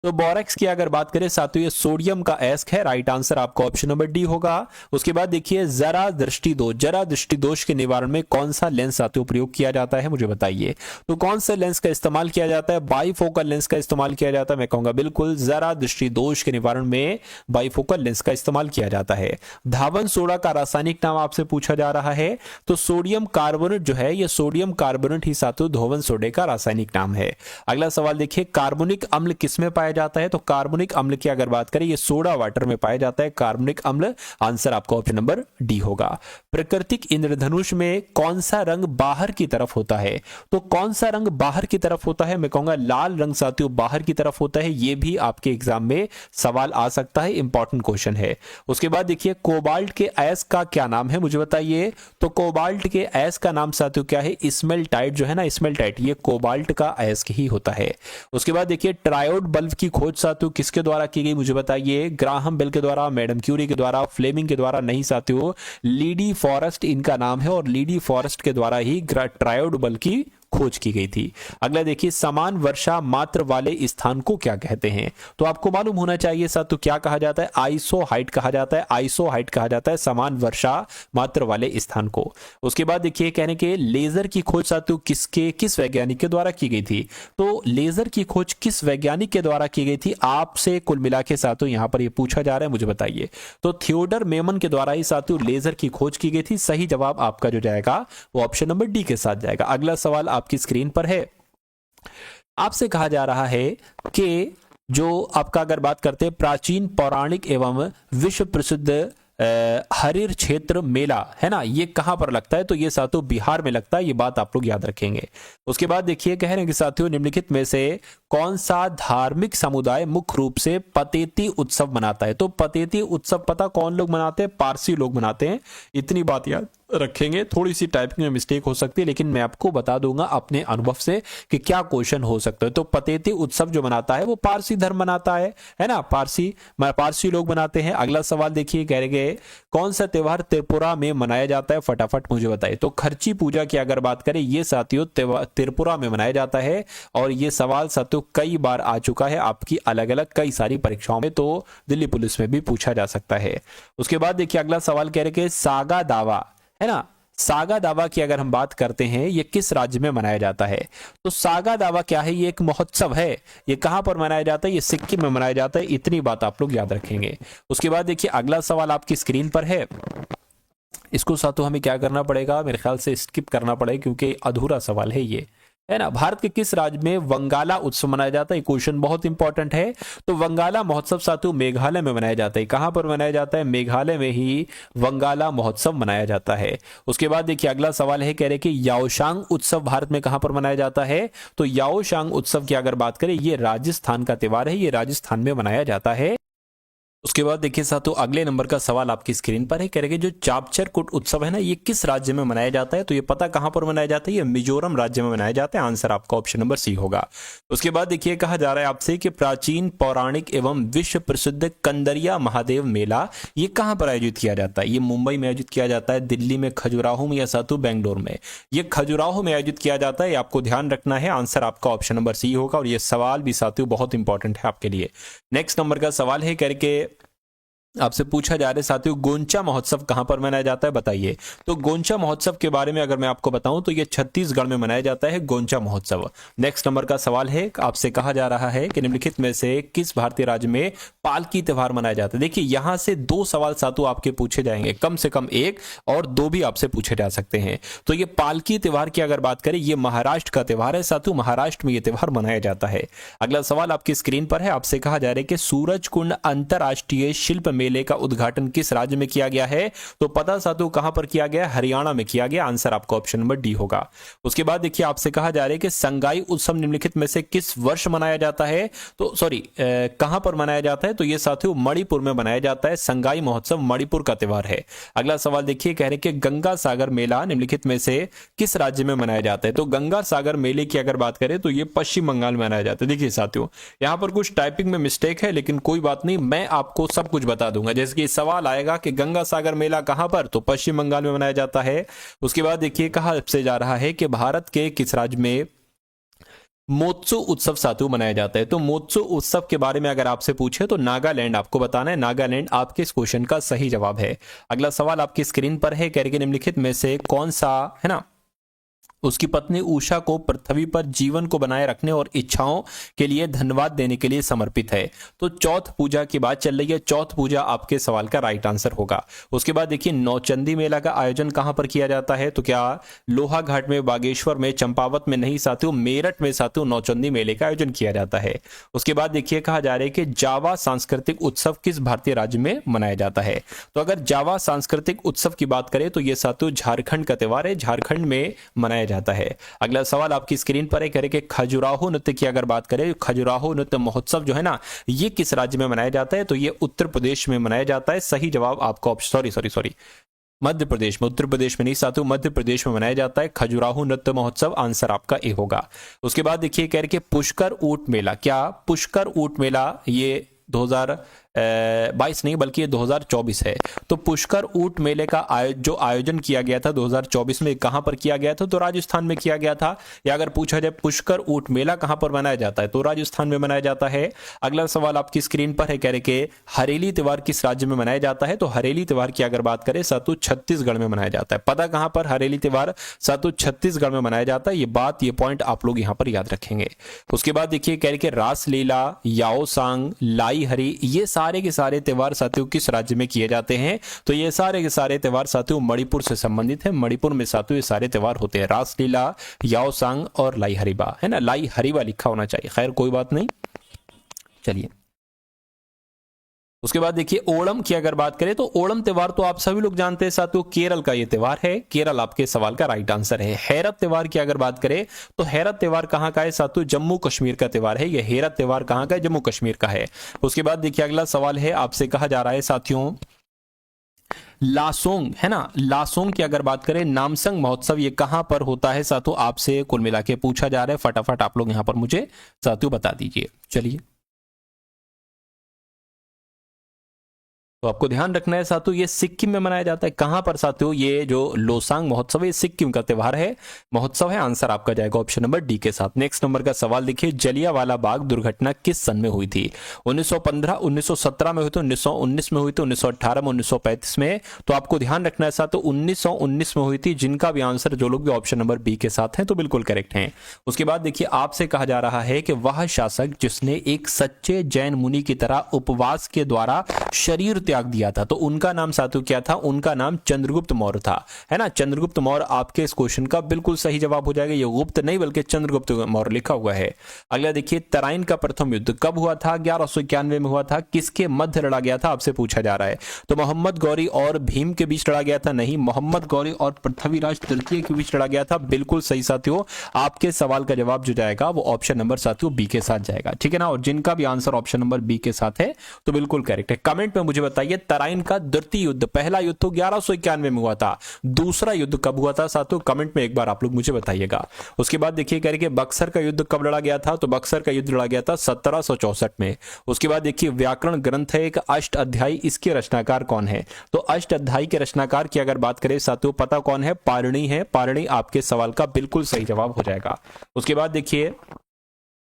तो बोरेक्स की अगर बात करें साथियों ये सोडियम का अयस्क है, राइट आंसर आपका ऑप्शन नंबर डी होगा। उसके बाद देखिए जरा दृष्टि दोष के निवारण में कौन सा लेंस साथियों प्रयोग किया जाता है, मुझे बताइए। तो कौन सा लेंस का इस्तेमाल किया जाता है, बाइफोकल लेंस का इस्तेमाल किया जाता है, मैं कहूंगा बिल्कुल जरा दृष्टि दोष के निवारण में बाइफोकल लेंस का इस्तेमाल किया जाता है। धावन सोडा का रासायनिक नाम आपसे पूछा जा रहा है, तो सोडियम कार्बोनेट जो है ये सोडियम कार्बोनेट ही साथियों धोवन सोडे का रासायनिक नाम है। अगला सवाल देखिए कार्बोनिक अम्ल किसमें पाया जाता है, तो कार्बोनिक अम्ल की अगर बात करें ये सोडा वाटर में पाया जाता है, कार्बोनिक अम्ल, आंसर आपका ऑप्शन नंबर डी होगा। प्राकृतिक इंद्रधनुष में कौन सा रंग बाहर की तरफ होता है, तो कौन सा रंग बाहर की तरफ होता है, मैं कहूंगा लाल रंग साथियों बाहर की तरफ होता है, ये भी आपके एग्जाम में सवाल आ सकता है, इंपॉर्टेंट क्वेश्चन है। उसके बाद देखिए कोबाल्ट के अयस्क का क्या नाम है, मुझे बताइए। तो कोबाल्ट के अयस्क का नाम साथियों क्या है, स्मेल्टाइट जो है ना, स्मेल्टाइट, ये कोबाल्ट का अयस्क ही होता है। उसके बाद देखिए ट्रायोड बल्ब की खोज साथियों किसके द्वारा की गई, मुझे बताइए। ग्राहम बेल के द्वारा, मैडम क्यूरी के द्वारा, फ्लेमिंग के द्वारा, नहीं साथियों लीडी फॉरेस्ट इनका नाम है और लीडी फॉरेस्ट के द्वारा ही ट्रायोड बल्ब की खोज की गई थी। अगला देखिए समान वर्षा मात्र वाले स्थान को क्या कहते हैं, तो आपको मालूम होना चाहिए साथियों क्या कहा जाता है, आइसो हाइट कहा जाता है, आइसो हाइट कहा जाता है समान वर्षा मात्र वाले स्थान को। उसके बाद देखिए कहने के लेजर की खोज साथियों किस वैज्ञानिक के द्वारा की गई थी, तो लेजर की खोज किस वैज्ञानिक के द्वारा की गई थी, आपसे कुल मिला के साथियों यहां पर यह पूछा जा रहा है, मुझे बताइए। तो थियोडर मेमन के द्वारा ही साथियों लेजर की खोज की गई थी, सही जवाब आपका जो जाएगा वो ऑप्शन नंबर डी के साथ जाएगा। अगला सवाल आपकी स्क्रीन पर है, आपसे कहा जा रहा है कि जो आपका अगर बात करते हैं प्राचीन पौराणिक एवं विश्व प्रसिद्ध हरिर क्षेत्र मेला है ना, ये कहां पर लगता है? तो ये साथियों बिहार में लगता है, ये बात आप लोग याद रखेंगे। उसके बाद देखिए कह रहे हैं कि साथियों निम्नलिखित में से कौन सा धार्मिक समुदाय मुख्य रूप से पतेती उत्सव मनाता है? तो पतेती उत्सव पता कौन लोग मनाते हैं? पारसी लोग मनाते हैं। इतनी बात याद रखेंगे। थोड़ी सी टाइपिंग में मिस्टेक हो सकती है, लेकिन मैं आपको बता दूंगा अपने अनुभव से कि क्या क्वेश्चन हो सकता है। तो पतेती उत्सव जो मनाता है वो पारसी धर्म मनाता है ना, पारसी लोग मनाते हैं। अगला सवाल देखिए कह रहे हैं कौन सा त्योहार त्रिपुरा में मनाया जाता है? फटाफट मुझे बताइए। तो खर्ची पूजा की अगर बात करें, ये साथियों त्रिपुरा में मनाया जाता है, और ये सवाल साथियों कई बार आ चुका है आपकी अलग अलग कई सारी परीक्षाओं में, तो दिल्ली पुलिस में भी पूछा जा सकता है। उसके बाद देखिए अगला सवाल कह रहे हैं सागा दावा है ना, सागा दावा की अगर हम बात करते हैं ये किस राज्य में मनाया जाता है? तो सागा दावा क्या है? ये एक महोत्सव है। ये कहां पर मनाया जाता है? ये सिक्किम में मनाया जाता है। इतनी बात आप लोग याद रखेंगे। उसके बाद देखिए अगला सवाल आपकी स्क्रीन पर है। इसको साथों हमें क्या करना पड़ेगा? मेरे ख्याल से स्किप करना पड़ेगा क्योंकि अधूरा सवाल है ये, है ना। भारत के किस राज्य में वंगाला उत्सव मनाया जाता है? क्वेश्चन बहुत इंपॉर्टेंट है। तो वंगाला महोत्सव साथियों मेघालय में मनाया जाता है। कहां पर मनाया जाता है? मेघालय में ही वंगाला महोत्सव मनाया जाता है। उसके बाद देखिए अगला सवाल है, कह रहे कि याओशांग उत्सव भारत में कहां पर मनाया जाता है? तो याओशांग उत्सव की अगर बात करें, ये राजस्थान का त्योहार है, ये राजस्थान में मनाया जाता है। उसके बाद देखिए साथियों अगले नंबर का सवाल आपकी स्क्रीन पर है, कह रहे जो चापचर कुट उत्सव है ना, ये किस राज्य में मनाया जाता है? तो ये पता कहां पर मनाया जाता है? ये मिजोरम राज्य में मनाया जाता है। आंसर आपका ऑप्शन नंबर सी होगा। उसके बाद देखिए कहा जा रहा है आपसे कि प्राचीन पौराणिक एवं विश्व प्रसिद्ध कंदरिया महादेव मेला ये कहां पर आयोजित किया जाता है? ये मुंबई में आयोजित किया जाता है, दिल्ली में खजुराहो में, या साथियों बेंगलोर में? ये खजुराहो में आयोजित किया जाता है, आपको ध्यान रखना है। आंसर आपका ऑप्शन नंबर सी होगा, और ये सवाल भी साथियों बहुत इंपॉर्टेंट है आपके लिए। नेक्स्ट नंबर का सवाल है, करके आपसे पूछा जा रहा है साथियों गोंचा महोत्सव कहां पर मनाया जाता है? बताइए। तो गोंचा महोत्सव के बारे में अगर मैं आपको बताऊं तो ये छत्तीसगढ़ में मनाया जाता है गोंचा महोत्सव। नेक्स्ट नंबर का सवाल है, आपसे कहा जा रहा है कि निम्नलिखित में से किस भारतीय राज्य में पालकी त्योहार मनाया जाता है? देखिए यहां से दो सवाल साथियों आपके पूछे जाएंगे, कम से कम एक और दो भी आपसे पूछे जा सकते हैं। तो ये पालकी त्योहार की अगर बात करें, ये महाराष्ट्र का त्योहार है साथियों, महाराष्ट्र में ये त्योहार मनाया जाता है। अगला सवाल आपकी स्क्रीन पर है, आपसे कहा जा रहा है कि सूरज कुंड अंतरराष्ट्रीय शिल्प मेले का उद्घाटन किस राज्य में किया गया है? तो पता साथियों कहां पर किया गया? हरियाणा में किया गया। आंसर आपका ऑप्शन नंबर डी होगा। उसके बाद देखिए आपसे कहा जा रहा है कि संगाई उत्सव निम्नलिखित में से किस वर्ष मनाया जाता है? तो सॉरी कहां पर मनाया जाता है? तो यह साथियों मणिपुर में मनाया जाता है। संगाई महोत्सव मणिपुर का त्योहार है। अगला सवाल देखिए, कह रहे कि गंगा सागर मेला निम्नलिखित में से किस राज्य में मनाया जाता है? तो गंगा सागर मेले की अगर बात करें तो यह पश्चिम बंगाल में मनाया जाता है। देखिए साथियों यहां पर कुछ टाइपिंग में मिस्टेक है, लेकिन कोई बात नहीं, मैं आपको सब कुछ बता दूंगा। जैसे कि सवाल आएगा कि गंगा सागर मेला कहां पर, तो पश्चिम बंगाल में मनाया जाता है। उसके बाद देखिए कहा से जा रहा है कि भारत के किस राज्य में मोत्सो उत्सव साथियों मनाया जाता है? तो मोत्सो उत्सव के बारे में अगर आपसे पूछे तो नागालैंड आपको बताना है। नागालैंड आपके इस क्वेश्चन का सही जवाब है। अगला सवाल आपकी स्क्रीन पर है, कह रहे निम्नलिखित में से कौन सा है ना उसकी पत्नी उषा को पृथ्वी पर जीवन को बनाए रखने और इच्छाओं के लिए धन्यवाद देने के लिए समर्पित है? तो चौथ पूजा की बात चल रही है, चौथ पूजा आपके सवाल का राइट आंसर होगा। उसके बाद देखिए नौचंदी मेला का आयोजन कहां पर किया जाता है? तो क्या लोहा घाट में, बागेश्वर में, चंपावत में? नहीं साथियों, मेरठ में साथियों नौचंदी मेले का आयोजन किया जाता है। उसके बाद देखिए कहा जा रहा है कि जावा सांस्कृतिक उत्सव किस भारतीय राज्य में मनाया जाता है? तो अगर जावा सांस्कृतिक उत्सव की बात करें तो यह साथियों झारखंड का त्योहार है, झारखंड में मनाया जाता है। अगला सवाल आपकी स्क्रीन पर है, कह रहे कि खजुराहो नृत्य की अगर बात करें, खजुराहो नृत्य महोत्सव जो है ना, ये किस राज्य में मनाया जाता है? तो ये उत्तर प्रदेश में मनाया जाता है। सही जवाब आपका सॉरी मध्य प्रदेश में, उत्तर प्रदेश में नहीं साथियों, मध्य प्रदेश में मनाया जाता है खजुराहो नृत्य महोत्सव। आंसर आपका ए होगा। उसके बाद देखिए कह रहे कि पुष्कर ऊंट मेला, क्या पुष्कर ऊंट मेला ये 2022 नहीं बल्कि ये 2024 है। तो पुष्कर ऊंट मेले का जो आयोजन किया गया था 2024 में, कहां पर किया गया था? तो राजस्थान में किया गया था। या अगर पूछा जाए पुष्कर ऊंट मेला कहां पर मनाया जाता है, तो राजस्थान में मनाया जाता है। अगला सवाल आपकी स्क्रीन पर है, कह रहे कि हरेली त्योहार किस राज्य में मनाया जाता है? तो हरेली त्योहार की अगर बात करें सातु छत्तीसगढ़ में मनाया जाता है। पता कहां पर हरेली त्योहार सातु छत्तीसगढ़ में मनाया जाता है। ये पॉइंट आप लोग यहां पर याद रखेंगे। उसके बाद देखिए कह रहे कि रासलीला, याओसांग, लाई हरी, ये सारे के सारे त्योहार साथियों किस राज्य में किए जाते हैं? तो ये सारे के सारे त्योहार साथियों मणिपुर से संबंधित है। मणिपुर में साथियों ये सारे त्योहार होते हैं, रासलीला, याओसांग और लाई हरीबा, है ना। लाई हरीबा लिखा होना चाहिए, खैर कोई बात नहीं। चलिए उसके बाद देखिए ओणम की अगर बात करें तो ओणम त्योहार तो आप सभी लोग जानते हैं साथियों, केरल का ये त्योहार है। केरल आपके सवाल का राइट आंसर है। हैरत त्योहार की अगर बात करें तो हैरत त्योहार कहां का है साथियों, जम्मू कश्मीर का त्योहार है। ये हैरत त्योहार कहां का है, जम्मू कश्मीर का है। उसके बाद देखिए अगला सवाल है, आपसे कहा जा रहा है साथियों लासोंग, है ना, लासोंग की अगर बात करें, नामसंग महोत्सव ये कहां पर होता है साथियों, आपसे कुल मिला के पूछा जा रहा है। फटाफट आप लोग यहां पर मुझे साथियों बता दीजिए। चलिए, तो आपको ध्यान रखना है साथियों, ये सिक्किम में मनाया जाता है। कहां पर साथियों, ये जो लोसांग महोत्सव है सिक्किम का त्योहार है, महोत्सव है। आंसर आपका जाएगा ऑप्शन नंबर डी के साथ। नेक्स्ट नंबर का सवाल देखिए, जलियांवाला बाग दुर्घटना किस सन में हुई थी? 1915, 1917 में हुई थी, 1919 में हुई थी, 1918 में, 1935 में? तो आपको ध्यान रखना है साथियों 1919 में हुई थी। जिनका भी आंसर जो लोग भी ऑप्शन नंबर बी के साथ हैं तो बिल्कुल करेक्ट हैं। उसके बाद देखिए आपसे कहा जा रहा है कि वह शासक जिसने एक सच्चे जैन मुनि की तरह उपवास के द्वारा शरीर त्याग दिया था, तो उनका नाम साथियों क्या था? उनका नाम चंद्रगुप्त मौर्य था, है ना। चंद्रगुप्त मौर्य आपके इस क्वेश्चन का बिल्कुल सही जवाब हो जाएगा। ये गुप्त नहीं बल्कि चंद्रगुप्त मौर्य लिखा हुआ है। अगला देखिए, तराइन का प्रथम युद्ध कब हुआ था? 1191 में हुआ था। किसके मध्य लड़ा गया था, आपसे पूछा जा रहा है। तो मोहम्मद गौरी और भीम के बीच लड़ा गया था? नहीं, मोहम्मद गौरी और पृथ्वीराज तृतीय के बीच लड़ा गया था। बिल्कुल सही साथियों, आपके सवाल का जवाब जो जाएगा वो ऑप्शन नंबर साथियों बी के साथ जाएगा, ठीक है ना। और जिनका भी आंसर ऑप्शन नंबर बी के साथ है तो बिल्कुल करेक्ट है। कमेंट में मुझे बताइए, तराइन का द्वितीय युद्ध, पहला युद्ध तो 1191 में हुआ था, दूसरा युद्ध कब हुआ था साथियों? कमेंट में एक बार आप लोग मुझे बताइएगा। उसके बाद देखिए कह रहे कि बक्सर का युद्ध कब लड़ा गया था? तो बक्सर का युद्ध लड़ा गया था 1764 में। उसके बाद देखिए व्याकरण ग्रंथ है एक अष्ट अध्यायी, इसके रचनाकार कौन है? तो अष्ट अध्यायी के रचनाकार की अगर बात करें साथियों, पता कौन है? पाणिनि है। पाणिनि आपके सवाल का बिल्कुल सही जवाब हो जाएगा। उसके बाद देखिए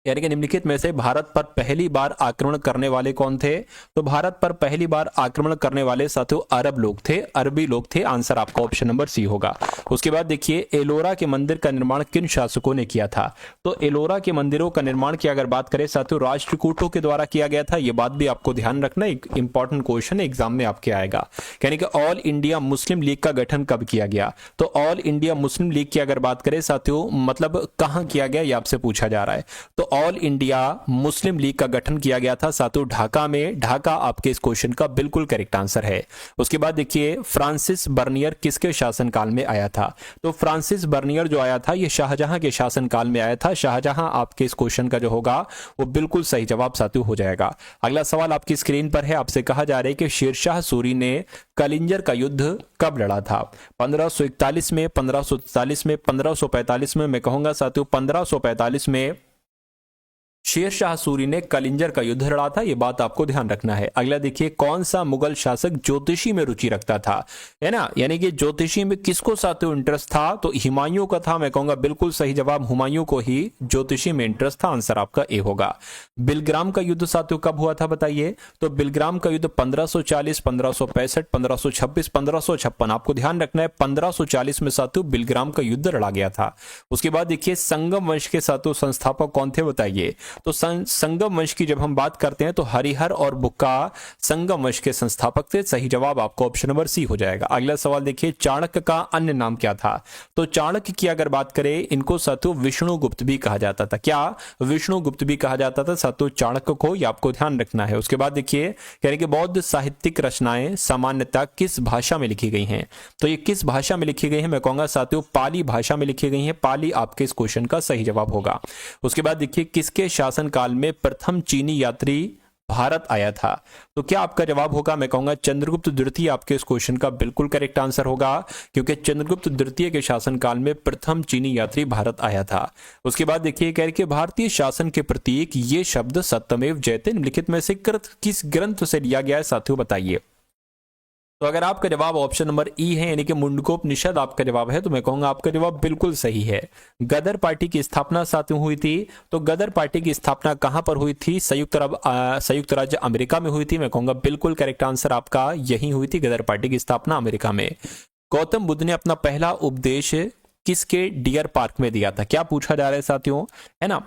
यानी कि निम्नलिखित में से भारत पर पहली बार आक्रमण करने वाले कौन थे? तो भारत पर पहली बार आक्रमण करने वाले साथियों अरब लोग थे, अरबी लोग थे। आंसर आपका ऑप्शन नंबर सी होगा। उसके बाद देखिए एलोरा के मंदिर का निर्माण किन शासकों ने किया था? तो एलोरा के मंदिरों का निर्माण की अगर बात करें साथियों, राष्ट्रकूटों के द्वारा किया गया था। यह बात भी आपको ध्यान रखना, एक इंपॉर्टेंट क्वेश्चन एग्जाम में आपके आएगा। यानी कि ऑल इंडिया मुस्लिम लीग का गठन कब किया गया? तो ऑल इंडिया मुस्लिम लीग की अगर बात करें साथियों, मतलब कहां किया गया, यह आपसे पूछा जा रहा है। तो ऑल इंडिया मुस्लिम लीग का गठन किया गया था साथियों ढाका में। ढाका आपके इस क्वेश्चन का बिल्कुल करेक्ट आंसर है। उसके बाद देखिए फ्रांसिस बर्नियर किसके शासनकाल में आया था? तो फ्रांसिस बर्नियर जो आया था ये शाहजहां के शासनकाल में आया था। शाहजहां आपके इस क्वेश्चन का जो होगा वो बिल्कुल सही जवाब साथियों हो जाएगा। अगला सवाल आपकी स्क्रीन पर है, आपसे कहा जा रहा है कि शेरशाह सूरी ने कलिंजर का युद्ध कब लड़ा था? 1541 में, 1543 में, 1545 में? मैं कहूंगा साथियों 1545 में शेरशाह सूरी ने कलिंजर का युद्ध लड़ा था। यह बात आपको ध्यान रखना है। अगला देखिए, कौन सा मुगल शासक ज्योतिषी में रुचि रखता था? है ना, यानी कि ज्योतिषी में किसको साथियों इंटरेस्ट था? तो हुमायूं का था। मैं कहूंगा बिल्कुल सही जवाब, हुमायूं को ही ज्योतिषी में इंटरेस्ट था। आंसर आपका ए होगा। बिलग्राम का युद्ध साथियों कब हुआ था बताइए? तो बिलग्राम का युद्ध 1540, 1565, 1526, 1556। आपको ध्यान रखना है 1540 में साथियों बिलग्राम का युद्ध लड़ा गया था। उसके बाद देखिए संगम वंश के साथियों संस्थापक कौन थे बताइए? तो संगम वंश की जब हम बात करते हैं तो हरिहर और बुक्का संगम वंश के संस्थापक थे। सही जवाब आपको ऑप्शन नंबर सी हो जाएगा। अगला सवाल देखिए, चाणक्य का अन्य नाम क्या था? तो चाणक्य की अगर बात करें, इनको साथियों विष्णुगुप्त भी कहा जाता था। क्या विष्णुगुप्त भी कहा जाता था साथियों चाणक्य को? ये आपको ध्यान रखना है। उसके बाद देखिए कह रहे कि बौद्ध साहित्यिक रचनाएं सामान्यतः किस भाषा में लिखी गई हैं? तो ये किस भाषा में लिखी गई है? मैं कहूंगा साथियों पाली भाषा में लिखी गई है। पाली आपके इस क्वेश्चन का सही जवाब होगा। उसके बाद देखिए किसके शासन काल में प्रथम चीनी यात्री भारत आया था? तो क्या आपका जवाब होगा? मैं कहूंगा चंद्रगुप्त द्वितीय आपके इस क्वेश्चन का बिल्कुल करेक्ट आंसर होगा, क्योंकि चंद्रगुप्त द्वितीय के शासनकाल में प्रथम चीनी यात्री भारत आया था। उसके बाद देखिए कह रहे कि भारतीय शासन के प्रतीक ये शब्द सत्यमेव जयते निम्नलिखित में से किस ग्रंथ से लिया गया है साथियों बताइए? तो अगर आपका जवाब ऑप्शन नंबर ई है यानी कि मुंडकोपनिषद आपका जवाब है, तो मैं कहूंगा आपका जवाब बिल्कुल सही है। गदर पार्टी की स्थापना साथियों हुई थी। तो गदर पार्टी की स्थापना कहां पर हुई थी? संयुक्त राज्य अमेरिका में हुई थी। मैं कहूंगा बिल्कुल करेक्ट आंसर आपका यही हुई थी, गदर पार्टी की स्थापना अमेरिका में। गौतम बुद्ध ने अपना पहला उपदेश किसके डियर पार्क में दिया था? क्या पूछा जा रहा है साथियों, है ना।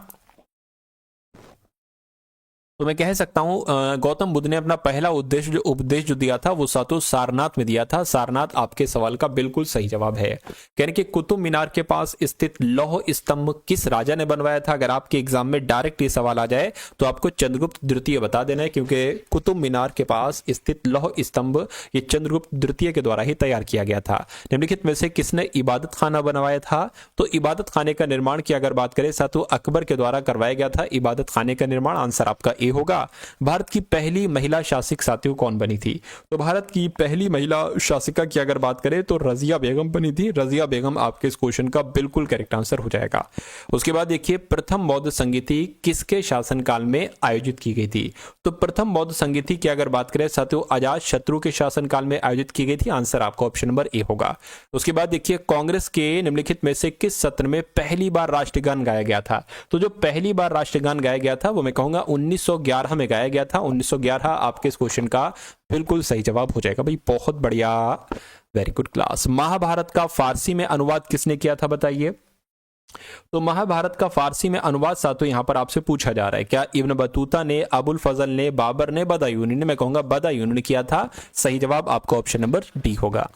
तो मैं कह सकता हूं गौतम बुद्ध ने अपना पहला उपदेश जो दिया था वो सातों सारनाथ में दिया था। सारनाथ आपके सवाल का बिल्कुल सही जवाब है। कहने कि कुतुब मीनार के पास स्थित लौह स्तंभ किस राजा ने बनवाया था? अगर आपके एग्जाम में डायरेक्ट ये सवाल आ जाए तो आपको चंद्रगुप्त द्वितीय बता देना है, क्योंकि कुतुब मीनार के पास स्थित लौह स्तंभ ये चंद्रगुप्त द्वितीय के द्वारा ही तैयार किया गया था। निम्नलिखित में से किसने इबादत खाना बनवाया था? तो इबादत खाने का निर्माण की अगर बात करें सातों अकबर के द्वारा करवाया गया था इबादत खाने का निर्माण। आंसर आपका ए होगा। भारत की पहली महिला शासक साथियों कौन बनी थी? तो भारत की पहली महिला शासिका की अगर बात करें तो रजिया बेगम बनी थी। रजिया बेगम आपके इस क्वेश्चन का बिल्कुल करेक्ट आंसर हो जाएगा। उसके बाद देखिए प्रथम बौद्ध संगीति किसके शासनकाल में आयोजित की गई थी? तो प्रथम बौद्ध संगीति की अगर बात करें साथियों अजात शत्रु के शासनकाल में आयोजित की गई थी। आंसर आपका ऑप्शन नंबर ए होगा। उसके बाद देखिए कांग्रेस के निम्नलिखित में से किस सत्र में पहली बार राष्ट्रगान गाया गया था? तो जो पहली बार राष्ट्रगान गाया गया था वो मैं कहूंगा 1911 में गाया गया था। 1911 आपके इस क्वेश्चन का बिल्कुल सही जवाब हो जाएगा भाई। बहुत बढ़िया, वेरी गुड क्लास। महाभारत का फारसी में अनुवाद किसने किया था बताइए? तो महाभारत का फारसी में अनुवाद साथियों यहां पर आपसे पूछा जा रहा है, क्या इब्न बतूता ने, अबुल फजल ने, बाबर ने, बदायूनी ने? मैं कहूंगा बदायूनी ने किया था। सही जवाब आपका ऑप्शन नंबर डी होगा।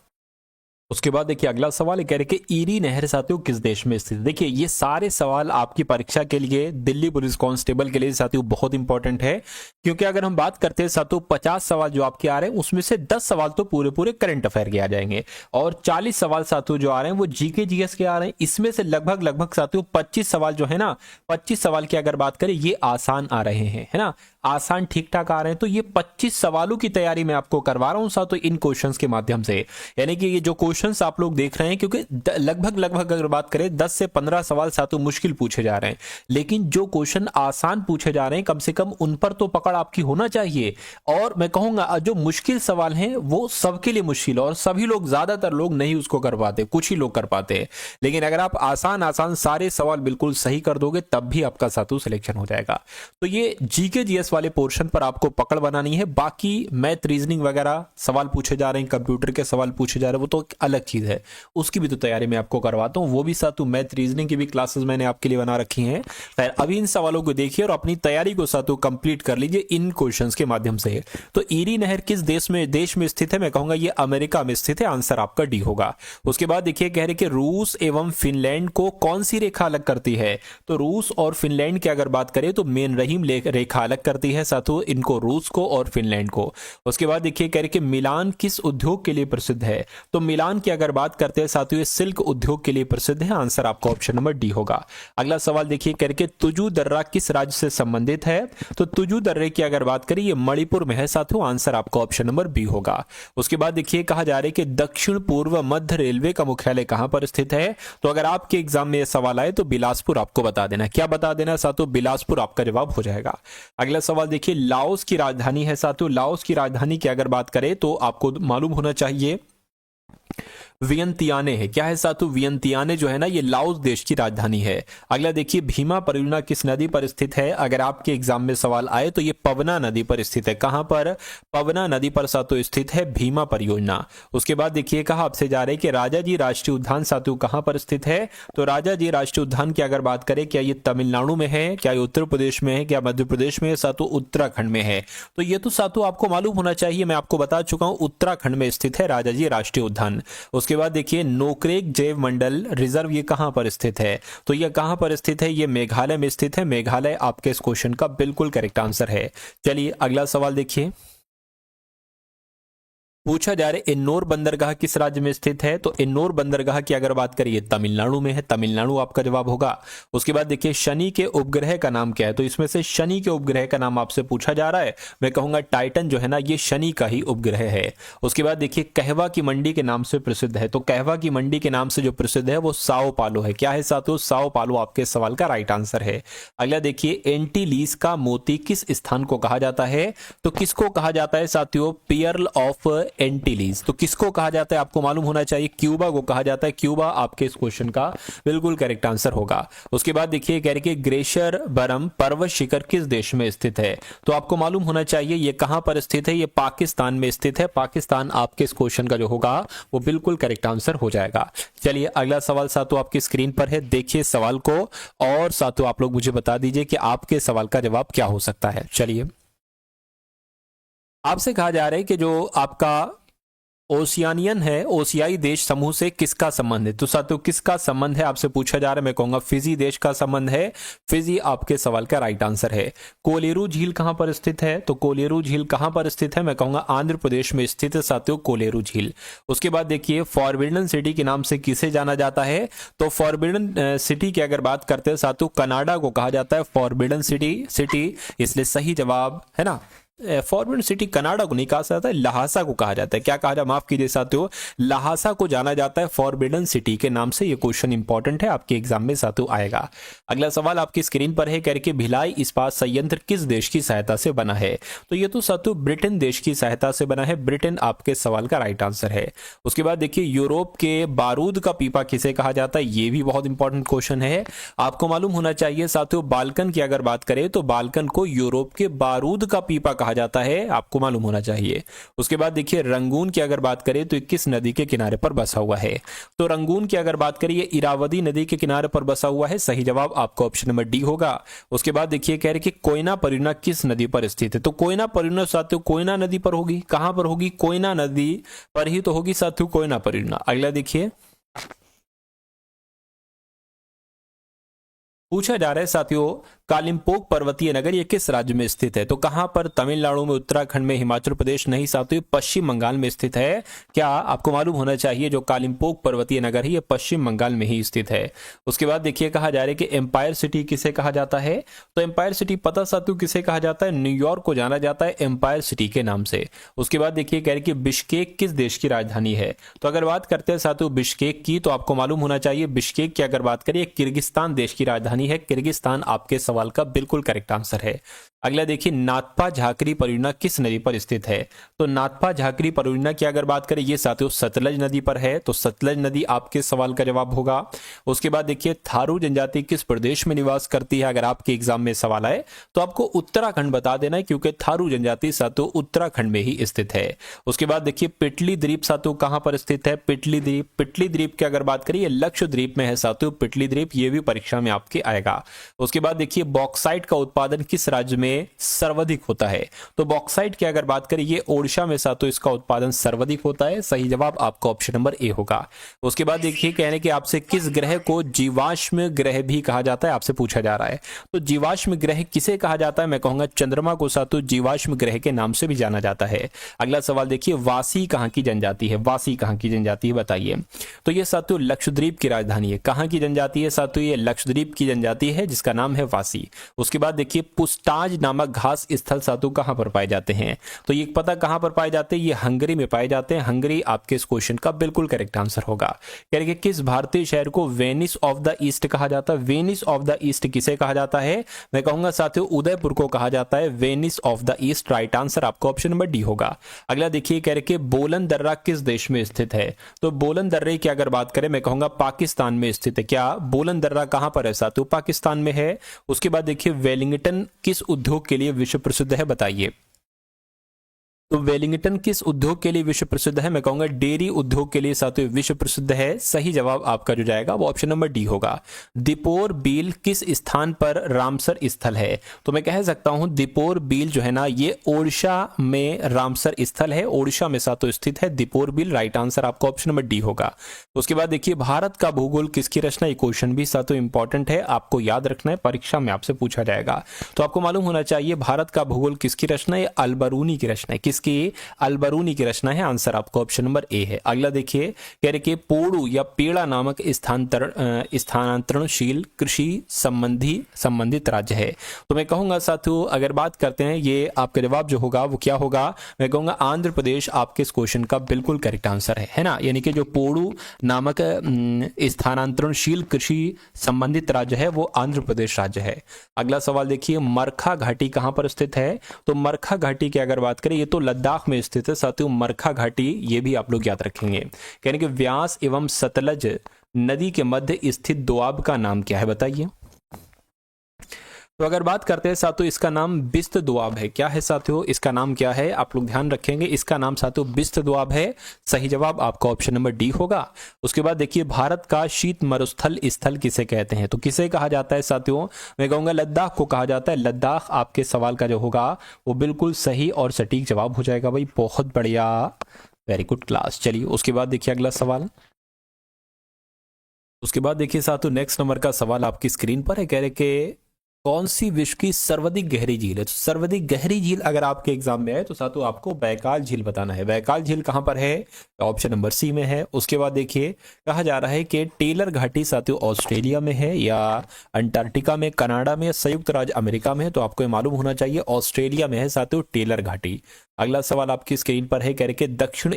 उसके बाद देखिए अगला सवाल है, कह रहे कि ईरी नहर साथियों किस देश में स्थित? देखिए ये सारे सवाल आपकी परीक्षा के लिए, दिल्ली पुलिस कांस्टेबल के लिए साथियों बहुत इंपॉर्टेंट है, क्योंकि अगर हम बात करते हैं साथियों 50 सवाल जो आपके आ रहे हैं उसमें से 10 सवाल तो पूरे पूरे करंट अफेयर के आ जाएंगे और 40 सवाल साथियों जो आ रहे हैं वो जीके जीएस के आ रहे हैं। इसमें से लगभग साथियों 25 सवाल जो है ना, 25 सवाल की अगर बात करें ये आसान आ रहे हैं, है ना, आसान ठीक ठाक आ रहे हैं। तो ये 25 सवालों की तैयारी मैं आपको करवा रहा हूं साथियों इन क्वेश्चंस के माध्यम से। यानी कि ये जो क्वेश्चंस आप लोग देख रहे हैं, क्योंकि लगभग अगर बात करें 10 से 15 सवाल साथियों मुश्किल पूछे जा रहे हैं, लेकिन जो क्वेश्चन आसान पूछे जा रहे हैं कम से कम उन पर तो पकड़ आपकी होना चाहिए। और मैं कहूंगा जो मुश्किल सवाल हैं वो सबके लिए मुश्किल है और सभी लोग, ज्यादातर लोग नहीं उसको कर पाते, कुछ ही लोग कर पाते हैं। लेकिन अगर आप आसान सारे सवाल बिल्कुल सही कर दोगे तब भी आपका साथियों सिलेक्शन हो जाएगा। तो ये जीके जीएस वाले पोर्शन पर आपको पकड़ बनानी है। बाकी मैथ रीजनिंग वगैरह सवाल पूछे जा रहे हैं, कंप्यूटर के सवाल पूछे जा रहे हैं, वो तो अलग चीज है, उसकी भी तो तैयारी मैं आपको करवाता हूं। वो भी साथियों मैथ रीजनिंग की भी क्लासेस मैंने आपके लिए बना रखी हैं। खैर अभी इन सवालों को देखिए और अपनी तैयारी को साथियों कंप्लीट कर लीजिए इन क्वेश्चंस के माध्यम से। तो ईरी नहर किस देश में स्थित है? मैं कहूंगा ये अमेरिका में स्थित है। आंसर आपका डी होगा। उसके बाद देखिए कह रहे कि रूस एवं फिनलैंड को कौन सी रेखा अलग करती है? तो रूस और फिनलैंड की अगर बात करें तो मेन रहीम रेखा अलग करती है साथियों इनको, रूस को और फिनलैंड को। उसके बाद देखिए कह रहे कि मिलान किस उद्योग के लिए प्रसिद्ध है? तो मिलान की अगर बात करते हैं साथियों ये सिल्क उद्योग के लिए प्रसिद्ध है। आंसर आपका ऑप्शन नंबर डी होगा। अगला सवाल देखिए कह रहे कि तुजू दर्रा किस राज्य से संबंधित है? तो तुजू दर्रे की अगर बात करें ये मणिपुर में है साथियों। आंसर आपका ऑप्शन नंबर बी होगा। उसके बाद देखिए कहा जा रहा है कि दक्षिण पूर्व मध्य रेलवे का मुख्यालय कहां पर स्थित है? तो अगर आपके एग्जाम में यह सवाल आए तो बिलासपुर आपको बता देना। क्या बता देना साथियों? बिलासपुर आपका जवाब हो जाएगा। अगला सवाल देखिए लाओस की राजधानी है साथियों। लाओस की राजधानी की अगर बात करें तो आपको मालूम होना चाहिए वियंतियाने है। क्या है साथियों? वियंतियाने जो है ना ये लाओस देश की राजधानी है। अगला देखिए भीमा परियोजना किस नदी पर स्थित है? अगर आपके एग्जाम में सवाल आए तो ये पवना नदी पर स्थित है। कहां पर? पवना नदी पर साथियों स्थित है भीमा परियोजना। उसके बाद देखिए कहा आपसे जा रहे हैं कि राजाजी राष्ट्रीय उद्यान साथियों कहां पर स्थित है? तो राजाजी राष्ट्रीय उद्यान की अगर बात करें क्या ये तमिलनाडु में है, क्या ये उत्तर प्रदेश में है, क्या मध्य प्रदेश में है साथियों? उत्तराखंड में है। तो ये तो साथियों आपको मालूम होना चाहिए, मैं आपको बता चुका हूं उत्तराखंड में स्थित है राजाजी राष्ट्रीय उद्यान। उसके बाद देखिए नोकरेक जैव मंडल रिजर्व ये कहां पर स्थित है? तो ये कहां पर स्थित है? ये मेघालय में स्थित है। मेघालय आपके इस क्वेश्चन का बिल्कुल करेक्ट आंसर है। चलिए अगला सवाल देखिए पूछा जा रहा है इन्नौर बंदरगाह किस राज्य में स्थित है? तो इन्नौर बंदरगाह की अगर बात करिए तमिलनाडु में है। तमिलनाडु आपका जवाब होगा। उसके बाद देखिए शनि के उपग्रह का नाम क्या है? तो इसमें से शनि के उपग्रह का नाम आपसे पूछा जा रहा है। मैं कहूंगा टाइटन जो है ना ये शनि का ही उपग्रह है। उसके बाद देखिए कहवा की मंडी के नाम से प्रसिद्ध है। तो कहवा की मंडी के नाम से जो प्रसिद्ध है वो साओ पालो है। क्या है साथियों? साओ पालो आपके सवाल का राइट आंसर है। अगला देखिए एंटीलीस का मोती किस स्थान को कहा जाता है? तो किसको कहा जाता है साथियों? Pearl of एंटीलीज। तो किसको कहा जाता है आपको मालूम होना चाहिए, क्यूबा को कहा जाता है। क्यूबा आपके इस क्वेश्चन का बिल्कुल करेक्ट आंसर होगा। उसके बाद देखिए कह रहे कि ग्लेशियर बरम पर्वत शिखर किस देश में स्थित है, तो आपको मालूम होना चाहिए ये कहां पर स्थित है, ये पाकिस्तान में स्थित है। पाकिस्तान आपके इस क्वेश्चन का जो होगा वो बिल्कुल करेक्ट आंसर हो जाएगा। चलिए अगला सवाल साथों आपकी स्क्रीन पर है, देखिए सवाल को और साथों आप लोग मुझे बता दीजिए कि आपके सवाल का जवाब क्या हो सकता है। चलिए आपसे कहा जा रहा है कि जो आपका ओशियानियन है, ओशियाई देश समूह से किसका संबंध है, तो साथियों किसका संबंध है आपसे पूछा जा रहा है। मैं कहूंगा फिजी देश का संबंध है। फिजी आपके सवाल का राइट आंसर है। कोलेरू झील कहां पर स्थित है, तो कोलेरू झील कहां पर स्थित है, मैं कहूंगा आंध्र प्रदेश में स्थित है साथियों कोलेरू झील। उसके बाद देखिए फॉरबिडन सिटी के नाम से किसे जाना जाता है, तो फॉरबिडन सिटी की अगर बात करते हैं साथियों कनाडा को कहा जाता है फॉरबिडन सिटी, इसलिए सही जवाब है ना फॉरबिडन सिटी कनाडा को नहीं कहा जाता है, लहासा को कहा जाता है। क्या कहा जाता है, माफ कीजिए साथियों, लहासा को जाना जाता है फॉरबिडन सिटी के नाम से। ये क्वेश्चन इंपॉर्टेंट है, आपके एग्जाम में साथियों आएगा। अगला सवाल आपकी स्क्रीन पर है, करके भिलाई इस्पात संयंत्र किस देश की सहायता से बना है, तो ये तो साथियों ब्रिटेन देश की सहायता से बना है। ब्रिटेन आपके सवाल का राइट आंसर है। उसके बाद देखिए यूरोप के बारूद का पीपा किसे कहा जाता है, ये भी बहुत इंपॉर्टेंट क्वेश्चन है, आपको मालूम होना चाहिए साथियों। बाल्कन की अगर बात करें तो बाल्कन को यूरोप के बारूद का पीपा कहा जाता है, आपको मालूम होना चाहिए। उसके बाद देखिए रंगून की अगर बात करें तो किस नदी के किनारे पर बसा हुआ है, तो रंगून की अगर बात करें इरावदी नदी के किनारे पर बसा हुआ है। सही जवाब आपका ऑप्शन नंबर डी होगा। उसके बाद देखिए कह रहे कि कोयना परियोजना किस नदी पर स्थित है, तो कोयना परियोजना साथियों कोयना नदी पर होगी। कहां पर होगी, कोयना नदी पर ही तो होगी साथियों कोयना परियोजना। अगला देखिए पूछा जा रहा है साथियों कालिम्पोंग पर्वतीय नगर ये किस राज्य में स्थित है, तो कहां पर, तमिलनाडु में, उत्तराखंड में, हिमाचल प्रदेश, नहीं साथियों पश्चिम बंगाल में स्थित है। क्या आपको मालूम होना चाहिए जो कालिम्पोंग पर्वतीय नगर है ये पश्चिम बंगाल में ही स्थित है। उसके बाद देखिए कहा जा रहा है कि एम्पायर सिटी किसे कहा जाता है, तो एम्पायर सिटी पता साथियों किसे कहा जाता है, न्यूयॉर्क को जाना जाता है एम्पायर सिटी के नाम से। उसके बाद देखिए कह रहे कि बिश्केक किस देश की राजधानी है, तो अगर बात करते हैं साथियों बिश्केक की, तो आपको मालूम होना चाहिए बिश्केक की अगर बात करें किर्गिस्तान देश की राजधानी है। किर्गिस्तान आपके सवाल का बिल्कुल करेक्ट आंसर है। अगला देखिए नाथपा झाकरी परियोजना किस नदी पर स्थित है, तो नाथपा झाकरी परियोजना की अगर बात करें ये साथियों सतलज नदी पर है, तो सतलज नदी आपके सवाल का जवाब होगा। उसके बाद देखिए थारू जनजाति किस प्रदेश में निवास करती है, अगर आपके एग्जाम में सवाल आए तो आपको उत्तराखंड बता देना है, क्योंकि थारू जनजाति साथियों उत्तराखंड में ही स्थित है। उसके बाद देखिए पिटली द्वीप साथियों कहां पर स्थित है, पिटली द्वीप की अगर बात करें लक्षद्वीप में है साथियों पिटली द्वीप, ये भी परीक्षा में आपके आएगा। उसके बाद देखिए बॉक्साइट का उत्पादन किस राज्य में सर्वाधिक होता है, तो बॉक्साइट की अगर बात करें ये ओडिशा में साथियों इसका उत्पादन सर्वाधिक होता है। सही जवाब आपका ऑप्शन नंबर ए होगा। उसके बाद देखिए कहने कि आपसे किस ग्रह को जीवाश्म ग्रह भी कहा जाता है, आपसे पूछा जा रहा है, तो जीवाश्म ग्रह किसे कहा जाता है, मैं कहूंगा चंद्रमा को साथियों जीवाश्म ग्रह के नाम से भी जाना जाता है। अगला सवाल देखिए वासी कहां की जनजाति है, वासी कहां की जनजाति है बताइए, तो ये साथियों लक्षद्वीप की राजधानी है। कहां की जनजाति है साथियों, ये लक्षद्वीप की जनजाति है जिसका नाम है वासी। उसके बाद देखिए पुस्ताज नामक घास स्थल साथियों कहां पर पाए जाते हैं, तो ये पता कहां पर पाए जाते हैं, ये हंगरी में पाए जाते हैं। हंगरी आपके इस क्वेश्चन का बिल्कुल करेक्ट आंसर होगा। कह रहे किस भारतीय शहर को वेनिस ऑफ द ईस्ट कहा जाता है, वेनिस ऑफ द ईस्ट किसे कहा जाता है, मैं कहूंगा साथियों उदयपुर को कहा जाता है Venice of the east. Right answer आपका ऑप्शन नंबर डी होगा। अगला देखिए कह रहे बोलन दर्रा किस देश में स्थित है, तो बोलन दर्रे की अगर बात करें मैं कहूंगा पाकिस्तान में स्थित है। क्या बोलन दर्रा कहां पर है साथियों, पाकिस्तान में है। उसके बाद देखिए वेलिंगटन किस उद्योग के लिए विश्व प्रसिद्ध है बताइए, तो वेलिंगटन किस उद्योग के लिए विश्व प्रसिद्ध है, मैं कहूंगा डेयरी उद्योग के लिए साथियों विश्व प्रसिद्ध है। सही जवाब आपका जो जाएगा वो ऑप्शन नंबर डी होगा। दीपोर बील किस स्थान पर रामसर स्थल है, तो मैं कह सकता हूं दीपोर बील जो है ना ये ओडिशा में रामसर स्थल है, ओडिशा में साथियों स्थित है दीपोर बील। राइट आंसर आपका ऑप्शन नंबर डी होगा। उसके बाद देखिए भारत का भूगोल किसकी रचना, ये क्वेश्चन भी साथियों इंपॉर्टेंट है, आपको याद रखना है, परीक्षा में आपसे पूछा जाएगा। तो आपको मालूम होना चाहिए भारत का भूगोल किसकी रचना है, अल-बरूनी की रचना है। की अल-बरूनी की रचना है, आंसर आपका ऑप्शन नंबर ए है। अगला देखिए कह रहे कि पोड़ू या पेड़ा नामक स्थानांतरणशील कृषि संबंधित राज्य है, तो मैं कहूंगा साथियों अगर बात करते हैं ये आपका जवाब जो होगा वो क्या होगा, मैं कहूंगा आंध्र प्रदेश आपके इस क्वेश्चन का बिल्कुल करेक्ट आंसर है ना, यानी कि जो पोड़ू नामक स्थानांतरणशील कृषि संबंधित राज्य है वो आंध्र प्रदेश राज्य है। अगला सवाल देखिए मरखा घाटी कहां पर स्थित है, तो मरखा घाटी की अगर बात करें ये तो लद्दाख में स्थित है साथियों मरखा घाटी, ये भी आप लोग याद रखेंगे। कहने के व्यास एवं सतलज नदी के मध्य स्थित दोआब का नाम क्या है बताइए। तो अगर बात करते हैं साथियों, इसका नाम बिस्त दोआब है। क्या है साथियों, इसका नाम क्या है, आप लोग ध्यान रखेंगे, इसका नाम साथियों बिस्त दोआब है। सही जवाब आपका ऑप्शन नंबर डी होगा। उसके बाद देखिए भारत का शीत मरुस्थल स्थल किसे कहते हैं, तो किसे कहा जाता है साथियों, मैं कहूंगा लद्दाख को कहा जाता है। लद्दाख आपके सवाल का जो होगा वो बिल्कुल सही और सटीक जवाब हो जाएगा भाई, बहुत बढ़िया, वेरी गुड क्लास। चलिए उसके बाद देखिए अगला सवाल। उसके बाद देखिए साथियों नेक्स्ट नंबर का सवाल आपकी स्क्रीन पर है। कह रहे कि कौन सी विश्व की सर्वाधिक गहरी झील है। तो सर्वाधिक गहरी झील अगर आपके एग्जाम में है तो साथियों आपको बैकाल झील बताना है। बैकाल झील कहां पर है, ऑप्शन नंबर सी में है। उसके बाद देखिए कहा जा रहा है कि टेलर घाटी साथियों ऑस्ट्रेलिया में है या अंटार्कटिका में, कनाडा में, संयुक्त राज्य अमेरिका में है। तो आपको ये मालूम होना चाहिए ऑस्ट्रेलिया में है साथियों टेलर घाटी। अगला सवाल आपकी स्क्रीन पर है। कह रहे कि दक्षिण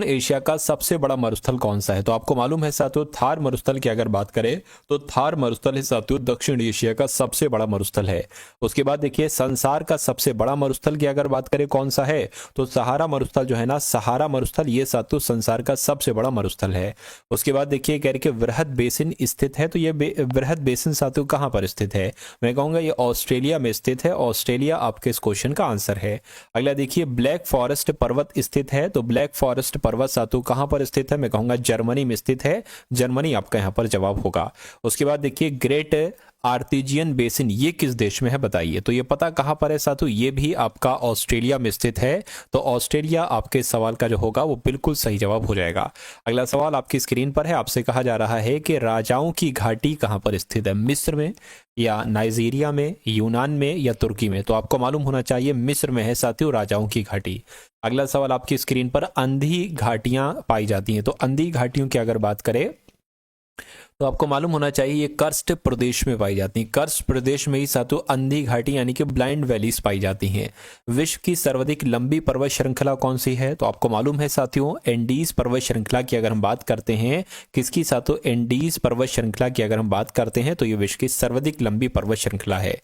एशिया का सबसे बड़ा मरुस्थल कौन सा है। तो आपको मालूम है साथियों थार मरुस्थल की अगर बात करें तो थार मरुस्थल है साथियों दक्षिण एशिया का सबसे बड़ा मरुस्थल है। उसके बाद देखिए संसार का सबसे बड़ा मरुस्थल की अगर बात करें कौन सा है, तो सहारा मरुस्थल जो है ना, सहारा मरुस्थल ये साथियों संसार का सबसे बड़ा मरुस्थल है। उसके बाद देखिए कह रहे कि वृहद बेसिन स्थित है। तो ये वृहद बेसिन साथियों कहां पर स्थित है, मैं कहूंगा ये ऑस्ट्रेलिया में स्थित है। ऑस्ट्रेलिया आपके इस क्वेश्चन का आंसर है। अगला देखिए ब्लैक फॉरेस्ट पर्वत स्थित है। तो ब्लैक फॉरेस्ट पर्वत साथियों कहां पर स्थित है, मैं कहूंगा जर्मनी में स्थित है। जर्मनी आपका यहां पर जवाब होगा। उसके बाद देखिए ग्रेट आर्टेजियन बेसिन ये किस देश में है बताइए। तो ये पता कहां पर है साथियों, ये भी आपका ऑस्ट्रेलिया में स्थित है। तो ऑस्ट्रेलिया आपके सवाल का जो होगा वो बिल्कुल सही जवाब हो जाएगा। अगला सवाल आपकी स्क्रीन पर है। आपसे कहा जा रहा है कि राजाओं की घाटी कहां पर स्थित है, मिस्र में या नाइजीरिया में, यूनान में या तुर्की में। तो आपको मालूम होना चाहिए मिस्र में है साथियों राजाओं की घाटी। अगला सवाल आपकी स्क्रीन पर अंधी घाटियां पाई जाती हैं। तो अंधी घाटियों की अगर बात करें तो आपको मालूम होना चाहिए ये कर्स्ट प्रदेश में पाई जाती हैं। कर्स्ट प्रदेश में ही साथियों अंधी घाटी यानी कि ब्लाइंड वैलीज पाई जाती हैं। विश्व की सर्वाधिक लंबी पर्वत श्रृंखला कौन सी है, तो आपको मालूम है साथियों एंडीज पर्वत श्रृंखला की अगर हम बात करते हैं, किसकी साथियों, एंडीज पर्वत श्रृंखला की अगर हम बात करते हैं तो ये विश्व की सर्वाधिक लंबी पर्वत श्रृंखला है।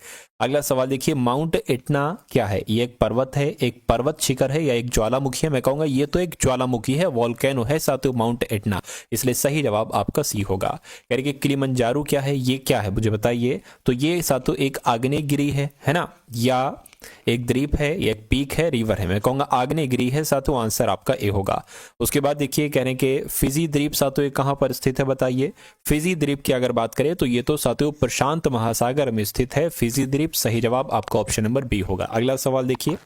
अगला सवाल देखिए माउंट एटना क्या है, ये एक पर्वत है, एक पर्वत शिखर है या एक ज्वालामुखी है। मैं कहूंगा ये तो एक ज्वालामुखी है, वॉल्केनो है साथियों माउंट एटना, इसलिए सही जवाब आपका सी होगा। कह रहे कि किलिमंजारो क्या है, ये क्या है मुझे बताइए। तो ये साथियों एक आग्नेयगिरी है ना, या एक द्वीप है, एक पीक है, रिवर है। मैं कहूंगा आग्नेयगिरी है साथियों, आंसर आपका ए होगा। उसके बाद देखिए कह रहे हैं कि फिजी द्वीप साथियों ये कहां पर स्थित है बताइए। फिजी द्वीप की अगर बात करें तो ये तो साथियों प्रशांत महासागर में स्थित है फिजी द्वीप। सही जवाब आपका ऑप्शन नंबर बी होगा। अगला सवाल देखिए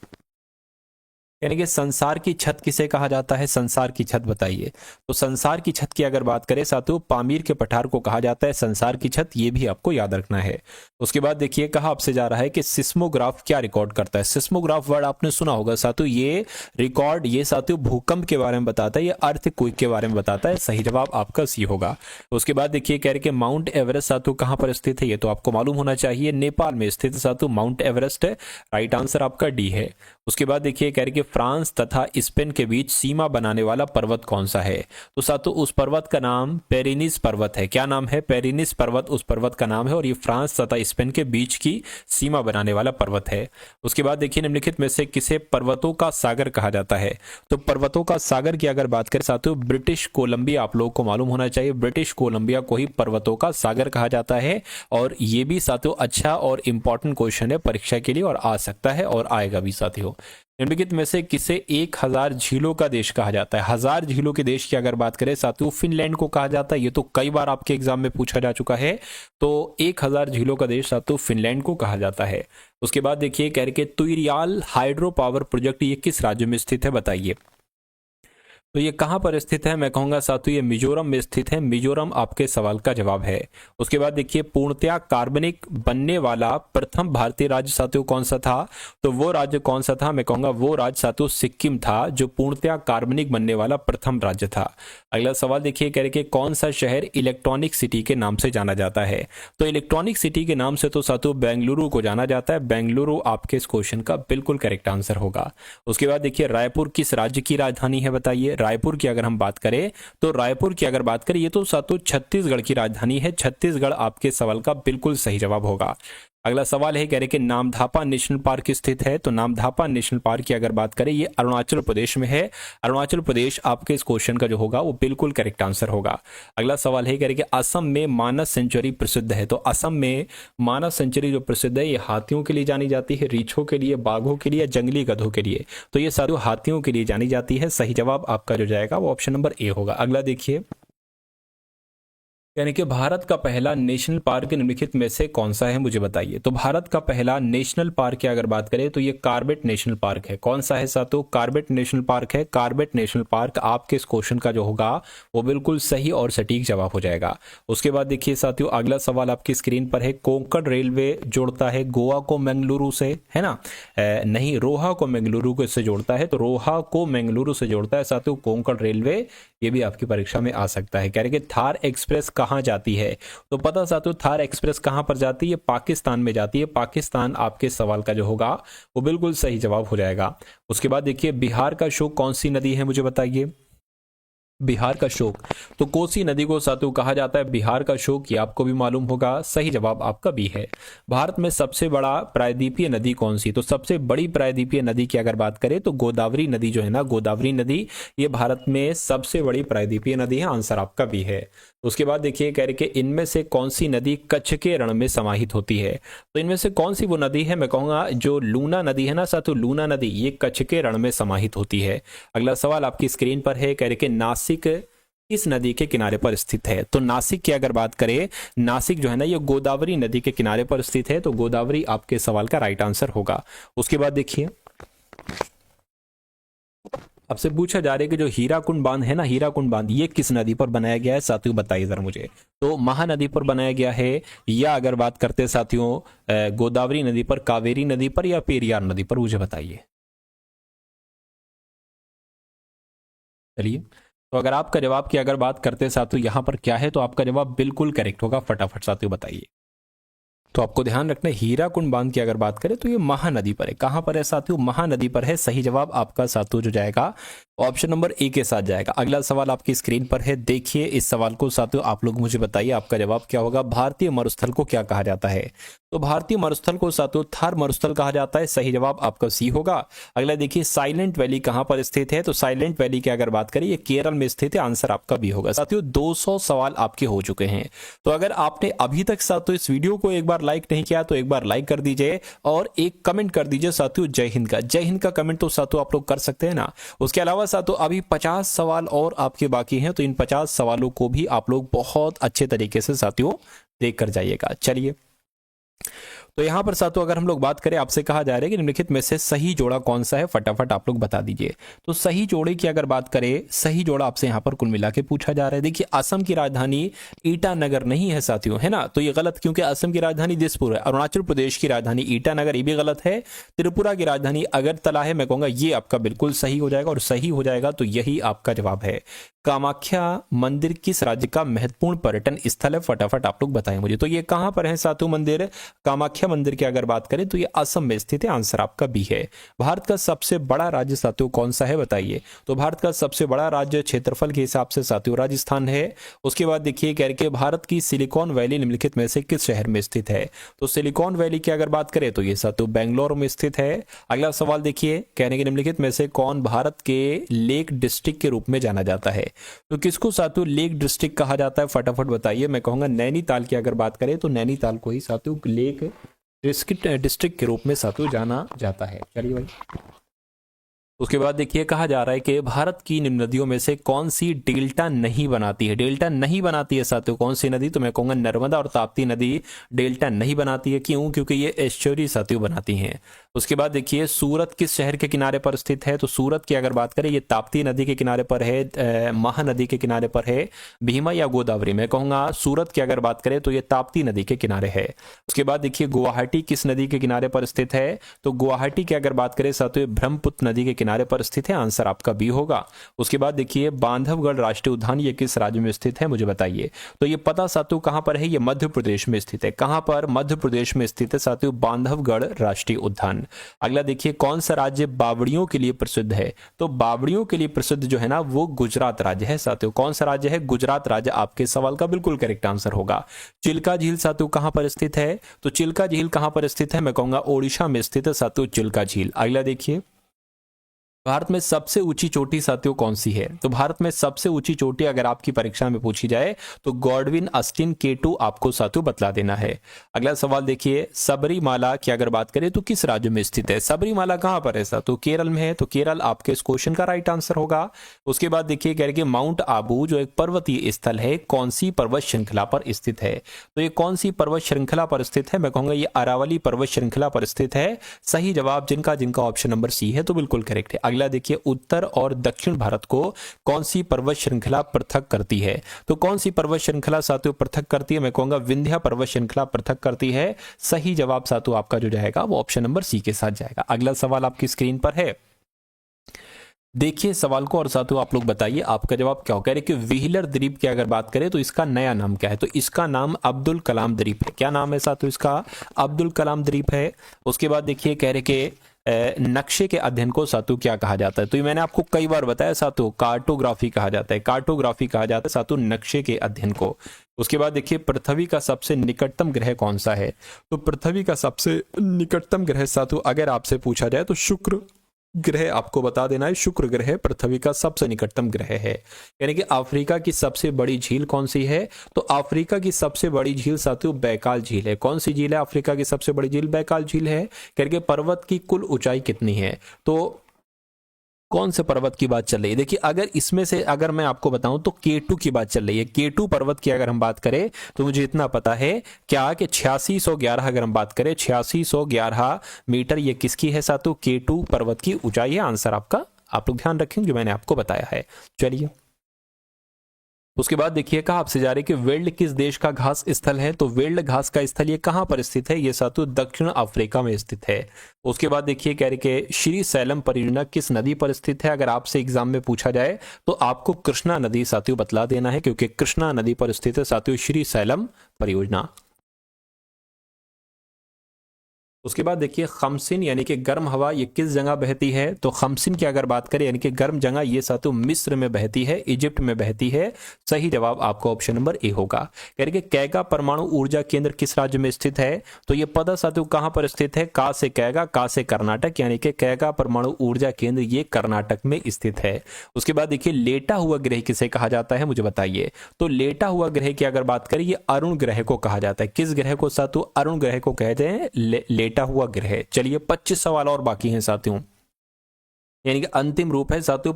यानी कि संसार की छत किसे कहा जाता है, संसार की छत बताइए। तो संसार की छत की अगर बात करें साथियों पामीर के पठार को कहा जाता है संसार की छत, ये भी आपको याद रखना है। उसके बाद देखिए कहा आपसे जा रहा है कि सिस्मोग्राफ क्या रिकॉर्ड करता है। सिस्मोग्राफ वर्ड आपने सुना होगा साथियों, ये रिकॉर्ड ये साथियों भूकंप के बारे में बताता है, ये अर्थक्वेक के बारे में बताता है। सही जवाब आपका सी होगा। उसके बाद देखिए कह रहे कि माउंट एवरेस्ट साथियों कहां पर स्थित है, ये तो आपको मालूम होना चाहिए नेपाल में स्थित साथियों माउंट एवरेस्ट है। राइट आंसर आपका डी है। उसके बाद देखिए कह रहे कि फ्रांस तथा स्पेन के बीच सीमा बनाने वाला पर्वत कौन सा है। तो साथियों उस पर्वत का नाम पेरिनीस पर्वत है। क्या नाम है, पेरिनीस पर्वत उस पर्वत का नाम है और ये फ्रांस तथा स्पेन के बीच की सीमा बनाने वाला पर्वत है। उसके बाद देखिए निम्नलिखित में से किसे पर्वतों का सागर कहा जाता है। तो पर्वतों का सागर की अगर बात करें साथियों ब्रिटिश कोलंबिया, आप लोगों को मालूम होना चाहिए ब्रिटिश कोलंबिया को ही पर्वतों का सागर कहा जाता है। और ये भी साथियों अच्छा और इंपॉर्टेंट क्वेश्चन है परीक्षा के लिए और आ सकता है और आएगा भी साथियों। निम्नलिखित में से किसे 1000 झीलों का देश कहा जाता है। 1000 झीलों के देश की अगर बात करें साथियों फिनलैंड को कहा जाता है। ये तो कई बार आपके एग्जाम में पूछा जा चुका है। तो 1000 झीलों का देश साथियों फिनलैंड को कहा जाता है। उसके बाद देखिए कह रहे कि तुइरियाल हाइड्रो पावर प्रोजेक्ट ये किस राज्य में स्थित है बताइए। तो ये कहां पर स्थित है, मैं कहूंगा साथियों ये मिजोरम में स्थित है। मिजोरम आपके सवाल का जवाब है। उसके बाद देखिए पूर्णतया कार्बनिक बनने वाला प्रथम भारतीय राज्य साथियों कौन सा था। तो वो राज्य कौन सा था, मैं कहूंगा वो राज्य साथियों सिक्किम था जो पूर्णतया कार्बनिक बनने वाला प्रथम राज्य था। अगला सवाल देखिए कह रहे कि कौन सा शहर इलेक्ट्रॉनिक सिटी के नाम से जाना जाता है। तो इलेक्ट्रॉनिक सिटी के नाम से तो साथियों बेंगलुरु को जाना जाता है। बेंगलुरु आपके इस क्वेश्चन का बिल्कुल करेक्ट आंसर होगा। उसके बाद देखिए रायपुर किस राज्य की राजधानी है बताइए। रायपुर की अगर हम बात करें तो रायपुर की अगर बात करें ये तो साथियों छत्तीसगढ़ की राजधानी है। छत्तीसगढ़ आपके सवाल का बिल्कुल सही जवाब होगा। अगला सवाल है, कह रहे कि नामधापा नेशनल पार्क स्थित है। तो नामधापा नेशनल पार्क की अगर बात करें, ये अरुणाचल प्रदेश में है। अरुणाचल प्रदेश आपके इस क्वेश्चन का जो होगा वो बिल्कुल करेक्ट आंसर होगा। अगला सवाल है, कह रहे कि असम में मानस सेंचुरी प्रसिद्ध है। तो असम में मानस सेंचुरी जो प्रसिद्ध है, ये हाथियों के लिए जानी जाती है, रीछों के लिए, बाघों के लिए, जंगली गधों के लिए। तो ये सारी हाथियों के लिए जानी जाती है। सही जवाब आपका जो जाएगा वो ऑप्शन नंबर ए होगा। अगला देखिए, यानी कि भारत का पहला नेशनल पार्क निम्नलिखित में से कौन सा है, मुझे बताइए। तो भारत का पहला नेशनल पार्क की अगर बात करें तो ये कॉर्बेट नेशनल पार्क है। कौन सा है साथियों? कॉर्बेट नेशनल पार्क है। कॉर्बेट नेशनल पार्क आपके इस क्वेश्चन का जो होगा वो बिल्कुल सही और सटीक जवाब हो जाएगा। उसके बाद देखिए साथियों, अगला सवाल आपकी स्क्रीन पर है, कोंकण रेलवे जोड़ता है गोवा को मंगलुरु से, है ना? नहीं, रोहा को मंगलुरु को इससे जोड़ता है। तो रोहा को मंगलुरु से जोड़ता है साथियों कोंकण रेलवे। ये भी आपकी परीक्षा में आ सकता है। कह रहे कि थार एक्सप्रेस कहाँ जाती है? तो पता साथियों, थार एक्सप्रेस कहाँ पर जाती है? पाकिस्तान में जाती है। पाकिस्तान आपके सवाल का जो होगा वो बिल्कुल सही जवाब हो जाएगा। उसके बाद देखिए, बिहार का शोक कौन सी नदी है, मुझे बताइए। बिहार का शोक, तो कोसी नदी को साथियों कहा जाता है बिहार का शोक। ये आपको भी मालूम होगा। सही जवाब आपका भी है। भारत में सबसे बड़ा प्रायद्वीपीय नदी कौन सी? तो सबसे बड़ी प्रायद्वीपीय नदी की अगर बात करें तो गोदावरी नदी जो है ना, गोदावरी नदी, ये भारत में सबसे बड़ी प्रायद्वीपीय नदी है। आंसर आपका भी है। उसके बाद देखिए, कह रहे कि इनमें से कौन सी नदी कच्छ के रण में समाहित होती है? तो इनमें से कौन सी वो नदी है? मैं कहूंगा जो लूना नदी है ना साथियों, लूना नदी, ये कच्छ के रण में समाहित होती है। अगला सवाल आपकी स्क्रीन पर है, कह रहे कि नासिक किस नदी के किनारे पर स्थित है? तो नासिक की अगर बात करें, नासिक जो है ना, ये गोदावरी नदी के किनारे पर स्थित है। तो गोदावरी आपके सवाल का राइट आंसर होगा। उसके बाद देखिए, आपसे पूछा जा रहा है कि जो हीराकुंड बांध है ना, हीराकुंड बांध, ये किस नदी पर बनाया गया है साथियों? बताइए जरा मुझे। तो महानदी पर बनाया गया है, या अगर बात करते हैं साथियों गोदावरी नदी पर, कावेरी नदी पर, या पेरियार नदी पर, मुझे बताइए। चलिए, तो अगर आपका जवाब की अगर बात करते हैं साथियों यहां पर क्या है, तो आपका जवाब बिल्कुल करेक्ट होगा। फटाफट साथियों बताइए। तो आपको ध्यान रखना है, हीराकुंड बांध की अगर बात करें तो ये महानदी पर है। कहां पर है साथियों? महानदी पर है। सही जवाब आपका साथियों जो जाएगा ऑप्शन नंबर ए के साथ जाएगा। अगला सवाल आपकी स्क्रीन पर है, देखिए इस सवाल को साथियों आप लोग मुझे बताइए आपका जवाब क्या होगा। भारतीय मरुस्थल को क्या कहा जाता है? तो भारतीय मरुस्थल को साथियों थार मरुस्थल कहा जाता है। सही जवाब आपका सी होगा। अगला देखिए, साइलेंट वैली कहां पर स्थित है? तो साइलेंट वैली की अगर बात करें, ये केरल में स्थित है। आंसर आपका भी होगा। साथियों 200 सवाल आपके हो चुके हैं। तो अगर आपने अभी तक साथियों इस वीडियो को एक बार लाइक नहीं किया तो एक बार लाइक कर दीजिए और एक कमेंट कर दीजिए साथियों जय हिंद का। जय हिंद का कमेंट तो साथियों आप लोग कर सकते हैं ना। उसके अलावा साथियों अभी 50 सवाल और आपके बाकी हैं, तो इन 50 सवालों को भी आप लोग बहुत अच्छे तरीके से साथियों देख कर जाइएगा। चलिए, तो यहां पर साथियों अगर हम लोग बात करें, आपसे कहा जा रहा है कि निम्नलिखित में से सही जोड़ा कौन सा है, फटाफट आप लोग बता दीजिए। तो सही जोड़े की अगर बात करें, सही जोड़ा आपसे यहां पर कुल मिला के पूछा जा रहा है। देखिए, असम की राजधानी ईटानगर नहीं है साथियों, है ना? तो ये गलत, क्योंकि असम की राजधानी दिसपुर है। अरुणाचल प्रदेश की राजधानी ईटानगर, ये भी गलत है। त्रिपुरा की राजधानी अगरतला है। मैं कहूंगा ये आपका बिल्कुल सही हो जाएगा, और सही हो जाएगा तो यही आपका जवाब है। कामाख्या मंदिर किस राज्य का महत्वपूर्ण पर्यटन स्थल है? फटाफट आप लोग बताएं मुझे। तो ये कहां पर है साथियों मंदिर? कामाख्या मंदिर की अगर बात करें तो ये असम में स्थित है। आंसर आपका बी है। भारत का सबसे बड़ा राज्य साथियों कौन सा है, बताइए। तो भारत का सबसे बड़ा राज्य क्षेत्रफल के हिसाब से साथियों राजस्थान है। उसके बाद देखिए, कह रहे भारत की सिलिकॉन वैली निम्नलिखित में से किस शहर में स्थित है? तो सिलिकॉन वैली की अगर बात करें तो ये साथियों बेंगलोर में स्थित है। अगला सवाल देखिए, कहने के निम्नलिखित में से कौन भारत के लेक डिस्ट्रिक्ट के रूप में जाना जाता है? तो किसको साथियों लेक डिस्ट्रिक्ट कहा जाता है? फटाफट बताइए। मैं कहूंगा नैनीताल की अगर बात करें तो नैनीताल को ही साथियों लेक डिस्ट्रिक्ट के रूप में साथियों जाना जाता है। चलिए भाई, उसके बाद देखिए, कहा जा रहा है कि भारत की निम्न नदियों में से कौन सी डेल्टा नहीं बनाती है? डेल्टा नहीं बनाती है साथियों कौन सी नदी? तो मैं कहूंगा नर्मदा और ताप्ती नदी डेल्टा नहीं बनाती है। क्यों? क्योंकि ये एस्चुरी साथियों बनाती हैं। उसके बाद देखिए, सूरत किस शहर के किनारे पर स्थित है? तो सूरत की अगर बात करें, ये ताप्ती नदी के किनारे पर है, महानदी के किनारे पर है, भीमा या गोदावरी? मैं कहूंगा सूरत की अगर बात करें तो ये ताप्ती नदी के किनारे है। उसके बाद देखिए, गुवाहाटी किस नदी के किनारे पर स्थित है? तो गुवाहाटी की अगर बात करें साथियों ब्रह्मपुत्र नदी के किनारे पर स्थित है। आंसर आपका बी होगा। उसके बाद देखिए, बांधवगढ़ राष्ट्रीय उद्यान ये किस राज्य में स्थित है, मुझे बताइए। तो ये पता साथियों कहां पर है? ये मध्य प्रदेश में स्थित है। कहां पर? मध्य प्रदेश में स्थित है साथियों बांधवगढ़ राष्ट्रीय उद्यान। राजस्थान। अगला देखिए कौन सा राज्य बावड़ियों के लिए प्रसिद्ध है? तो बावड़ियों के लिए प्रसिद्ध जो है ना वो गुजरात राज्य है साथियों। कौन सा राज्य है? गुजरात राज्य आपके सवाल का बिल्कुल करेक्ट आंसर होगा। चिल्का झील साथियों कहां पर स्थित है? तो चिल्का झील कहां पर स्थित है? मैं कहूंगा ओडिशा में स्थित है साथियों चिल्का झील। अगला देखिए भारत में सबसे ऊंची चोटी साथियों कौन सी है? तो भारत में सबसे ऊंची चोटी अगर आपकी परीक्षा में पूछी जाए तो गॉडविन अस्टिन K2 आपको साथियों बतला देना है। अगला सवाल देखिए सबरीमाला की अगर बात करें तो किस राज्य में स्थित है? सबरीमाला कहां पर है साथियों? केरल में है। तो केरल आपके इस क्वेश्चन का राइट आंसर होगा। उसके बाद देखिए कह रहे कि माउंट आबू जो एक पर्वतीय स्थल है कौन सी पर्वत श्रृंखला पर स्थित है? तो ये कौन सी पर्वत श्रृंखला पर स्थित है? मैं कहूंगा ये अरावली पर्वत श्रृंखला पर स्थित है। सही जवाब जिनका जिनका ऑप्शन नंबर सी है तो बिल्कुल करेक्ट है। अगला देखिए उत्तर और दक्षिण भारत को कौन सी पर्वत श्रृंखला पृथक करती है? तो कौन सी पर्वत श्रृंखला साथियों पृथक करती है? मैं कहूंगा विंध्य पर्वत श्रृंखला पृथक करती है। सही जवाब साथियों आपका जो जाएगा वो ऑप्शन नंबर सी के साथ जाएगा। अगला सवाल आपकी स्क्रीन पर है, देखिए सवाल को और साथियों आप लोग बताइए आपका जवाब क्या होगा। कि व्हीलर द्वीप की अगर बात करें तो इसका नया नाम क्या है? तो इसका नाम अब्दुल कलाम द्वीप है। क्या नाम है साथियों इसका? अब्दुल कलाम द्वीप है। उसके बाद देखिए कह रहे कि नक्शे के अध्ययन को साथियों क्या कहा जाता है? तो ये मैंने आपको कई बार बताया साथियों कार्टोग्राफी कहा जाता है। कार्टोग्राफी कहा जाता है साथियों नक्शे के अध्ययन को। उसके बाद देखिए पृथ्वी का सबसे निकटतम ग्रह कौन सा है? तो पृथ्वी का सबसे निकटतम ग्रह साथियों अगर आपसे पूछा जाए तो शुक्र ग्रह आपको बता देना है। शुक्र ग्रह पृथ्वी का सबसे निकटतम ग्रह है। यानी कि अफ्रीका की सबसे बड़ी झील कौन सी है? तो अफ्रीका की सबसे बड़ी झील साथियों बैकाल झील है। कौन सी झील है अफ्रीका की सबसे बड़ी झील? बैकाल झील है। करके पर्वत की कुल ऊंचाई कितनी है? तो कौन से पर्वत की बात चल रही है? देखिए अगर इसमें से अगर मैं आपको बताऊं तो K2 की बात चल रही है। K2 पर्वत की अगर हम बात करें तो मुझे इतना पता है क्या कि 8611 अगर हम बात करें 8611 मीटर ये किसकी है साथियों? K2 पर्वत की ऊंचाई है। आंसर आपका आप लोग ध्यान रखें जो मैंने आपको बताया है। चलिए उसके बाद देखिए कहा आपसे जा रही कि वेल्ड किस देश का घास स्थल है? तो वेल्ड घास का स्थल ये कहां पर स्थित है? ये साथियों दक्षिण अफ्रीका में स्थित है। उसके बाद देखिए कह रहे कि श्री सैलम परियोजना किस नदी पर स्थित है? अगर आपसे एग्जाम में पूछा जाए तो आपको कृष्णा नदी साथियों बतला देना है क्योंकि कृष्णा नदी पर स्थित है साथियों श्री सैलम परियोजना। उसके बाद देखिए खमसिन यानी कि गर्म हवा ये किस जगह बहती है? तो खमसिन की अगर बात करें यानी कि गर्म जगह ये साथियों मिस्र में बहती है, इजिप्ट में बहती है। सही जवाब आपका ऑप्शन नंबर ए होगा। कह रहे कि कैगा परमाणु ऊर्जा केंद्र किस राज्य में स्थित है? तो ये पता साथियों कहां पर स्थित है? का से कैगा, का से कर्नाटक, यानी कि कैगा परमाणु ऊर्जा केंद्र ये कर्नाटक में स्थित है। उसके बाद देखिए लेटा हुआ ग्रह किसे कहा जाता है मुझे बताइए। तो लेटा हुआ ग्रह की अगर बात करें ये अरुण ग्रह को कहा जाता है। किस ग्रह को साथियों? अरुण ग्रह को कहते हैं लेटा हुआ ग्रह। चलिए 25 सवाल और बाकी हैं साथियों, यानी कि अंतिम रूप है साथियों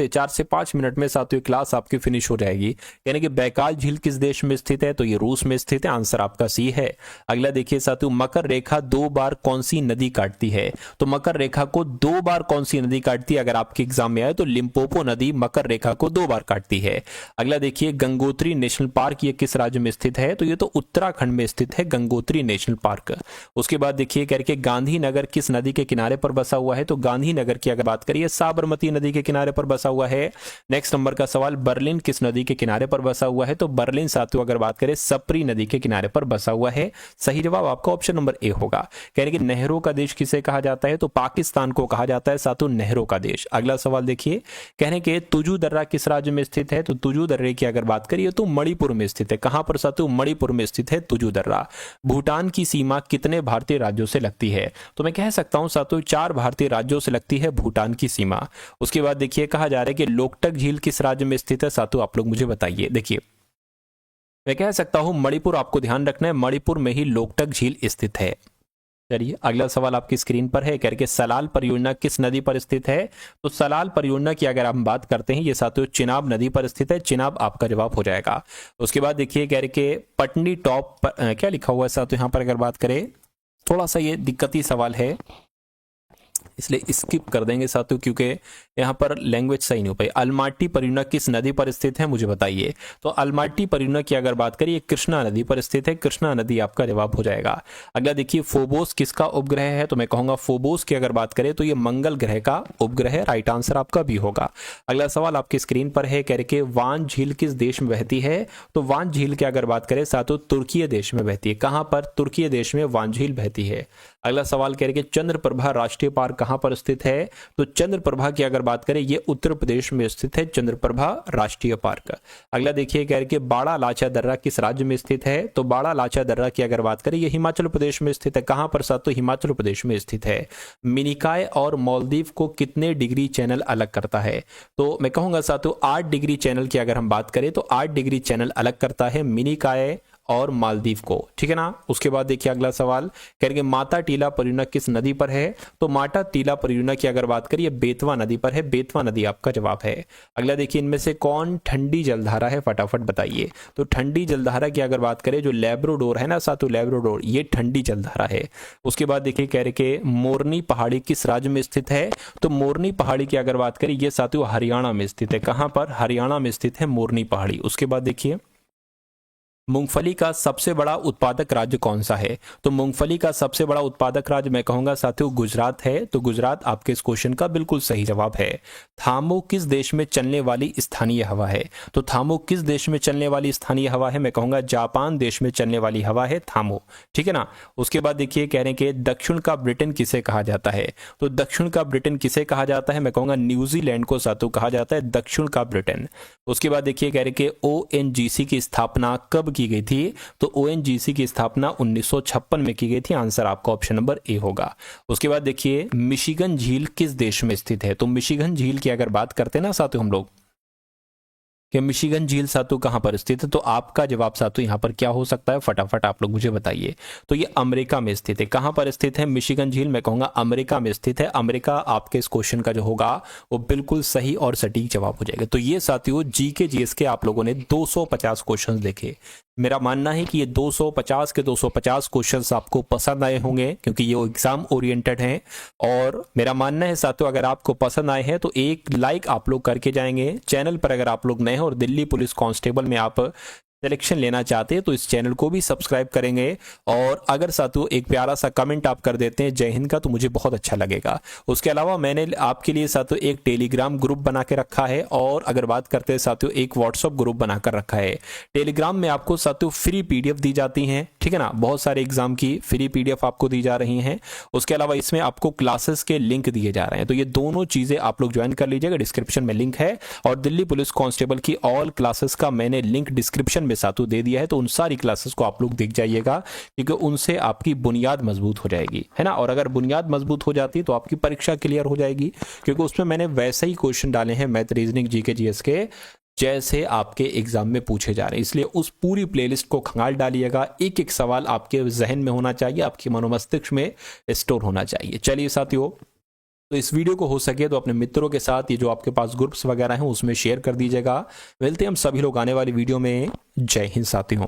4 से 5 मिनट में साथियों क्लास आपकी फिनिश हो जाएगी। यानी कि बैकाल झील किस देश में स्थित है? तो ये रूस में स्थित है। आंसर आपका सी है। अगला देखिए साथियों मकर रेखा 2 बार कौन सी नदी काटती है? तो मकर रेखा को 2 बार कौन सी नदी काटती है? अगर आपके एग्जाम में आए तो लिम्पोपो नदी मकर रेखा को 2 बार काटती है। अगला देखिए गंगोत्री नेशनल पार्क ये किस राज्य में स्थित है? तो ये तो उत्तराखंड में स्थित है गंगोत्री नेशनल पार्क। उसके बाद देखिए करके गांधीनगर किस नदी के किनारे पर बसा हुआ है? तो गांधीनगर की अगर बात करिए साबरमती नदी के किनारे पर बसा हुआ है। नेक्स्ट नंबर का सवाल बर्लिन किस नदी के किनारे पर बसा हुआ है? तो बर्लिन साथियों अगर बात करें सप्री नदी के किनारे पर बसा हुआ है। सही जवाब आपका ऑप्शन नंबर ए होगा। कह रहे कि नहरों का देश किसे कहा जाता है? तो पाकिस्तान को कहा जाता है साथियों नहरों का देश। अगला सवाल देखिए कह रहे कि तुजू दर्रा किस राज्य में स्थित है? तो तुजू दर्रे की अगर बात करिए तो मणिपुर में स्थित है। कहां पर साथियों? मणिपुर में स्थित है तुजू दर्रा। भूटान की सीमा कितने भारतीय राज्यों से लगती है? तो मैं कह सकता हूं साथियों 4 भारतीय राज्यों से लगती है भूटान की सीमा। उसके बाद देखिए कहा जा रहा है कि लोकटक झील किस राज्य में स्थित है? साथियों आप लोग मुझे बताइए। देखिए मैं कह सकता हूं मणिपुर, आपको ध्यान रखना है मणिपुर में ही लोकटक झील स्थित है। चलिए अगला सवाल आपकी स्क्रीन पर है। कह रहे कि सलाल परियोजना किस नदी पर स्थित है? तो सलाल परियोजना की अगर हम बात करते हैं ये साथियों चिनाब नदी पर स्थित है। चिनाब आपका जवाब हो जाएगा। उसके बाद देखिए कह रहे कि पटनी टॉप क्या लिखा हुआ है साथियों यहाँ पर अगर बात करें, थोड़ा सा ये दिक्कती सवाल है। इसलिए स्किप कर देंगे साथियों, क्योंकि यहाँ पर लैंग्वेज सही नहीं हो पाई। अलमाटी परियोजना किस नदी पर स्थित है, मुझे बताइए। तो अलमाटी परियोजना की अगर बात करिए कृष्णा नदी पर स्थित है, कृष्णा नदी आपका जवाब हो जाएगा। अगला देखिए फोबोस किसका उपग्रह है, तो मैं कहूंगा फोबोस की अगर बात करें तो ये मंगल ग्रह का उपग्रह है, राइट आंसर आपका भी होगा। अगला सवाल आपकी स्क्रीन पर है, कह रहे कि वान झील किस देश में बहती है, तो वान झील की अगर बात करें साथियों तुर्की देश में बहती है। कहां पर, तुर्की देश में वान झील बहती है। अगला सवाल कह रहे कि चंद्रप्रभा राष्ट्रीय पार्क कहां पर स्थित है, तो चंद्रप्रभा की अगर बात करें ये उत्तर प्रदेश में स्थित है, चंद्रप्रभा राष्ट्रीय पार्क। अगला देखिए कह रहे कि बाड़ा लाचा दर्रा किस राज्य में स्थित है, तो बाड़ा लाचा दर्रा की अगर बात करें ये हिमाचल प्रदेश में स्थित है। कहां पर साथियों, हिमाचल प्रदेश में स्थित है। मिनिकॉय और मालदीव को कितने डिग्री चैनल अलग करता है, तो मैं कहूंगा साथियों 8 डिग्री चैनल की अगर हम बात करें तो 8 डिग्री चैनल अलग करता है मिनिकॉय और मालदीव को, ठीक है ना। उसके बाद देखिए अगला सवाल कह रहे माता टीला परियोजना किस नदी पर है, तो माता टीला परियोजना की अगर बात करिए बेतवा नदी पर है, बेतवा नदी आपका जवाब है। अगला देखिए इनमें से कौन ठंडी जलधारा है, फटाफट बताइए। तो ठंडी जलधारा की अगर बात करें जो लैब्राडोर है ना साथियों, लैब्राडोर ये ठंडी जलधारा है। उसके बाद देखिए कह रहे कि मोरनी पहाड़ी किस राज्य में स्थित है, तो मोरनी पहाड़ी की अगर बात करें ये साथियों हरियाणा में स्थित है। कहां पर, हरियाणा में स्थित है मोरनी पहाड़ी। उसके बाद देखिए मूंगफली का सबसे बड़ा उत्पादक राज्य कौन सा है, तो मूंगफली का सबसे बड़ा उत्पादक राज्य मैं कहूंगा साथियों गुजरात है। तो गुजरात आपके इस क्वेश्चन का बिल्कुल सही जवाब है। थामो किस देश में चलने वाली स्थानीय हवा है, तो थामो किस देश में चलने वाली स्थानीय हवा है, मैं कहूंगा जापान देश में चलने वाली हवा है थामो, ठीक है ना। उसके बाद देखिए कह रहे हैं कि दक्षिण का ब्रिटेन किसे कहा जाता है, तो दक्षिण का ब्रिटेन किसे कहा जाता है, मैं कहूंगा न्यूजीलैंड को साथियों कहा जाता है दक्षिण का ब्रिटेन। उसके बाद देखिए कह रहे कि ओएनजीसी की स्थापना कब की गई थी, तो ओएनजीसी की स्थापना 1956 में की गई थी। आंसर आपका ऑप्शन नंबर ए होगा। उसके बाद देखिए मिशिगन झील किस देश में स्थित है, तो मिशिगन झील की अगर बात करते हैं ना साथियों हम लोग कि मिशिगन झील सातु कहां पर स्थित है, तो आपका जवाब सातु यहां पर क्या हो सकता है, फटाफट आप लोग मुझे बताइए। तो ये अमेरिका में स्थित है। कहां पर स्थित है मिशिगन झील, मैं कहूंगा अमेरिका में स्थित है। अमेरिका आपके इस क्वेश्चन का जो होगा वो बिल्कुल सही और सटीक जवाब हो जाएगा। तो ये साथियों जीके जीएस के आप लोगों ने 250 क्वेश्चन देखे। मेरा मानना है कि ये 250 के 250 क्वेश्चंस आपको पसंद आए होंगे क्योंकि ये एग्जाम ओरिएंटेड हैं। और मेरा मानना है साथियों अगर आपको पसंद आए हैं तो एक लाइक आप लोग करके जाएंगे। चैनल पर अगर आप लोग नए हैं और दिल्ली पुलिस कांस्टेबल में आप सिलेक्शन लेना चाहते हैं तो इस चैनल को भी सब्सक्राइब करेंगे। और अगर साथियों एक प्यारा सा कमेंट आप कर देते हैं जय हिंद का तो मुझे बहुत अच्छा लगेगा। उसके अलावा मैंने आपके लिए साथियों एक टेलीग्राम ग्रुप बना के रखा है और अगर बात करते हैं साथियों एक व्हाट्सएप ग्रुप बनाकर रखा है। टेलीग्राम में आपको साथियों फ्री पीडीएफ दी जाती हैं, ठीक है ना, बहुत सारे एग्जाम की फ्री पीडीएफ आपको दी जा रही हैं। उसके अलावा इसमें आपको क्लासेस के लिंक दिए जा रहे हैं, तो ये दोनों चीजें आप लोग ज्वाइन कर लीजिएगा। डिस्क्रिप्शन में लिंक है और दिल्ली पुलिस कांस्टेबल की ऑल क्लासेस का मैंने लिंक डिस्क्रिप्शन में साथियों दे दिया है, तो उन सारी क्लासेस को आप लोग देख जाइएगा क्योंकि उनसे आपकी बुनियाद मजबूत हो जाएगी, है ना। और अगर बुनियाद मजबूत हो जाती है तो आपकी परीक्षा क्लियर हो जाएगी क्योंकि उसमें मैंने वैसे ही क्वेश्चन डाले हैं मैथ रीजनिंग जीके जीएस के जैसे आपके एग्जाम में पूछे जा रहे हैं। इसलिए उस पूरी प्लेलिस्ट को खंगाल डालिएगा। एक एक सवाल आपके जहन में होना चाहिए, आपके मनोमस्तिष्क में स्टोर होना चाहिए। चलिए साथियों, तो इस वीडियो को हो सके तो अपने मित्रों के साथ ये जो आपके पास ग्रुप्स वगैरह हैं उसमें शेयर कर दीजिएगा। मिलते हैं हम सभी लोग आने वाली वीडियो में। जय हिंद साथियों।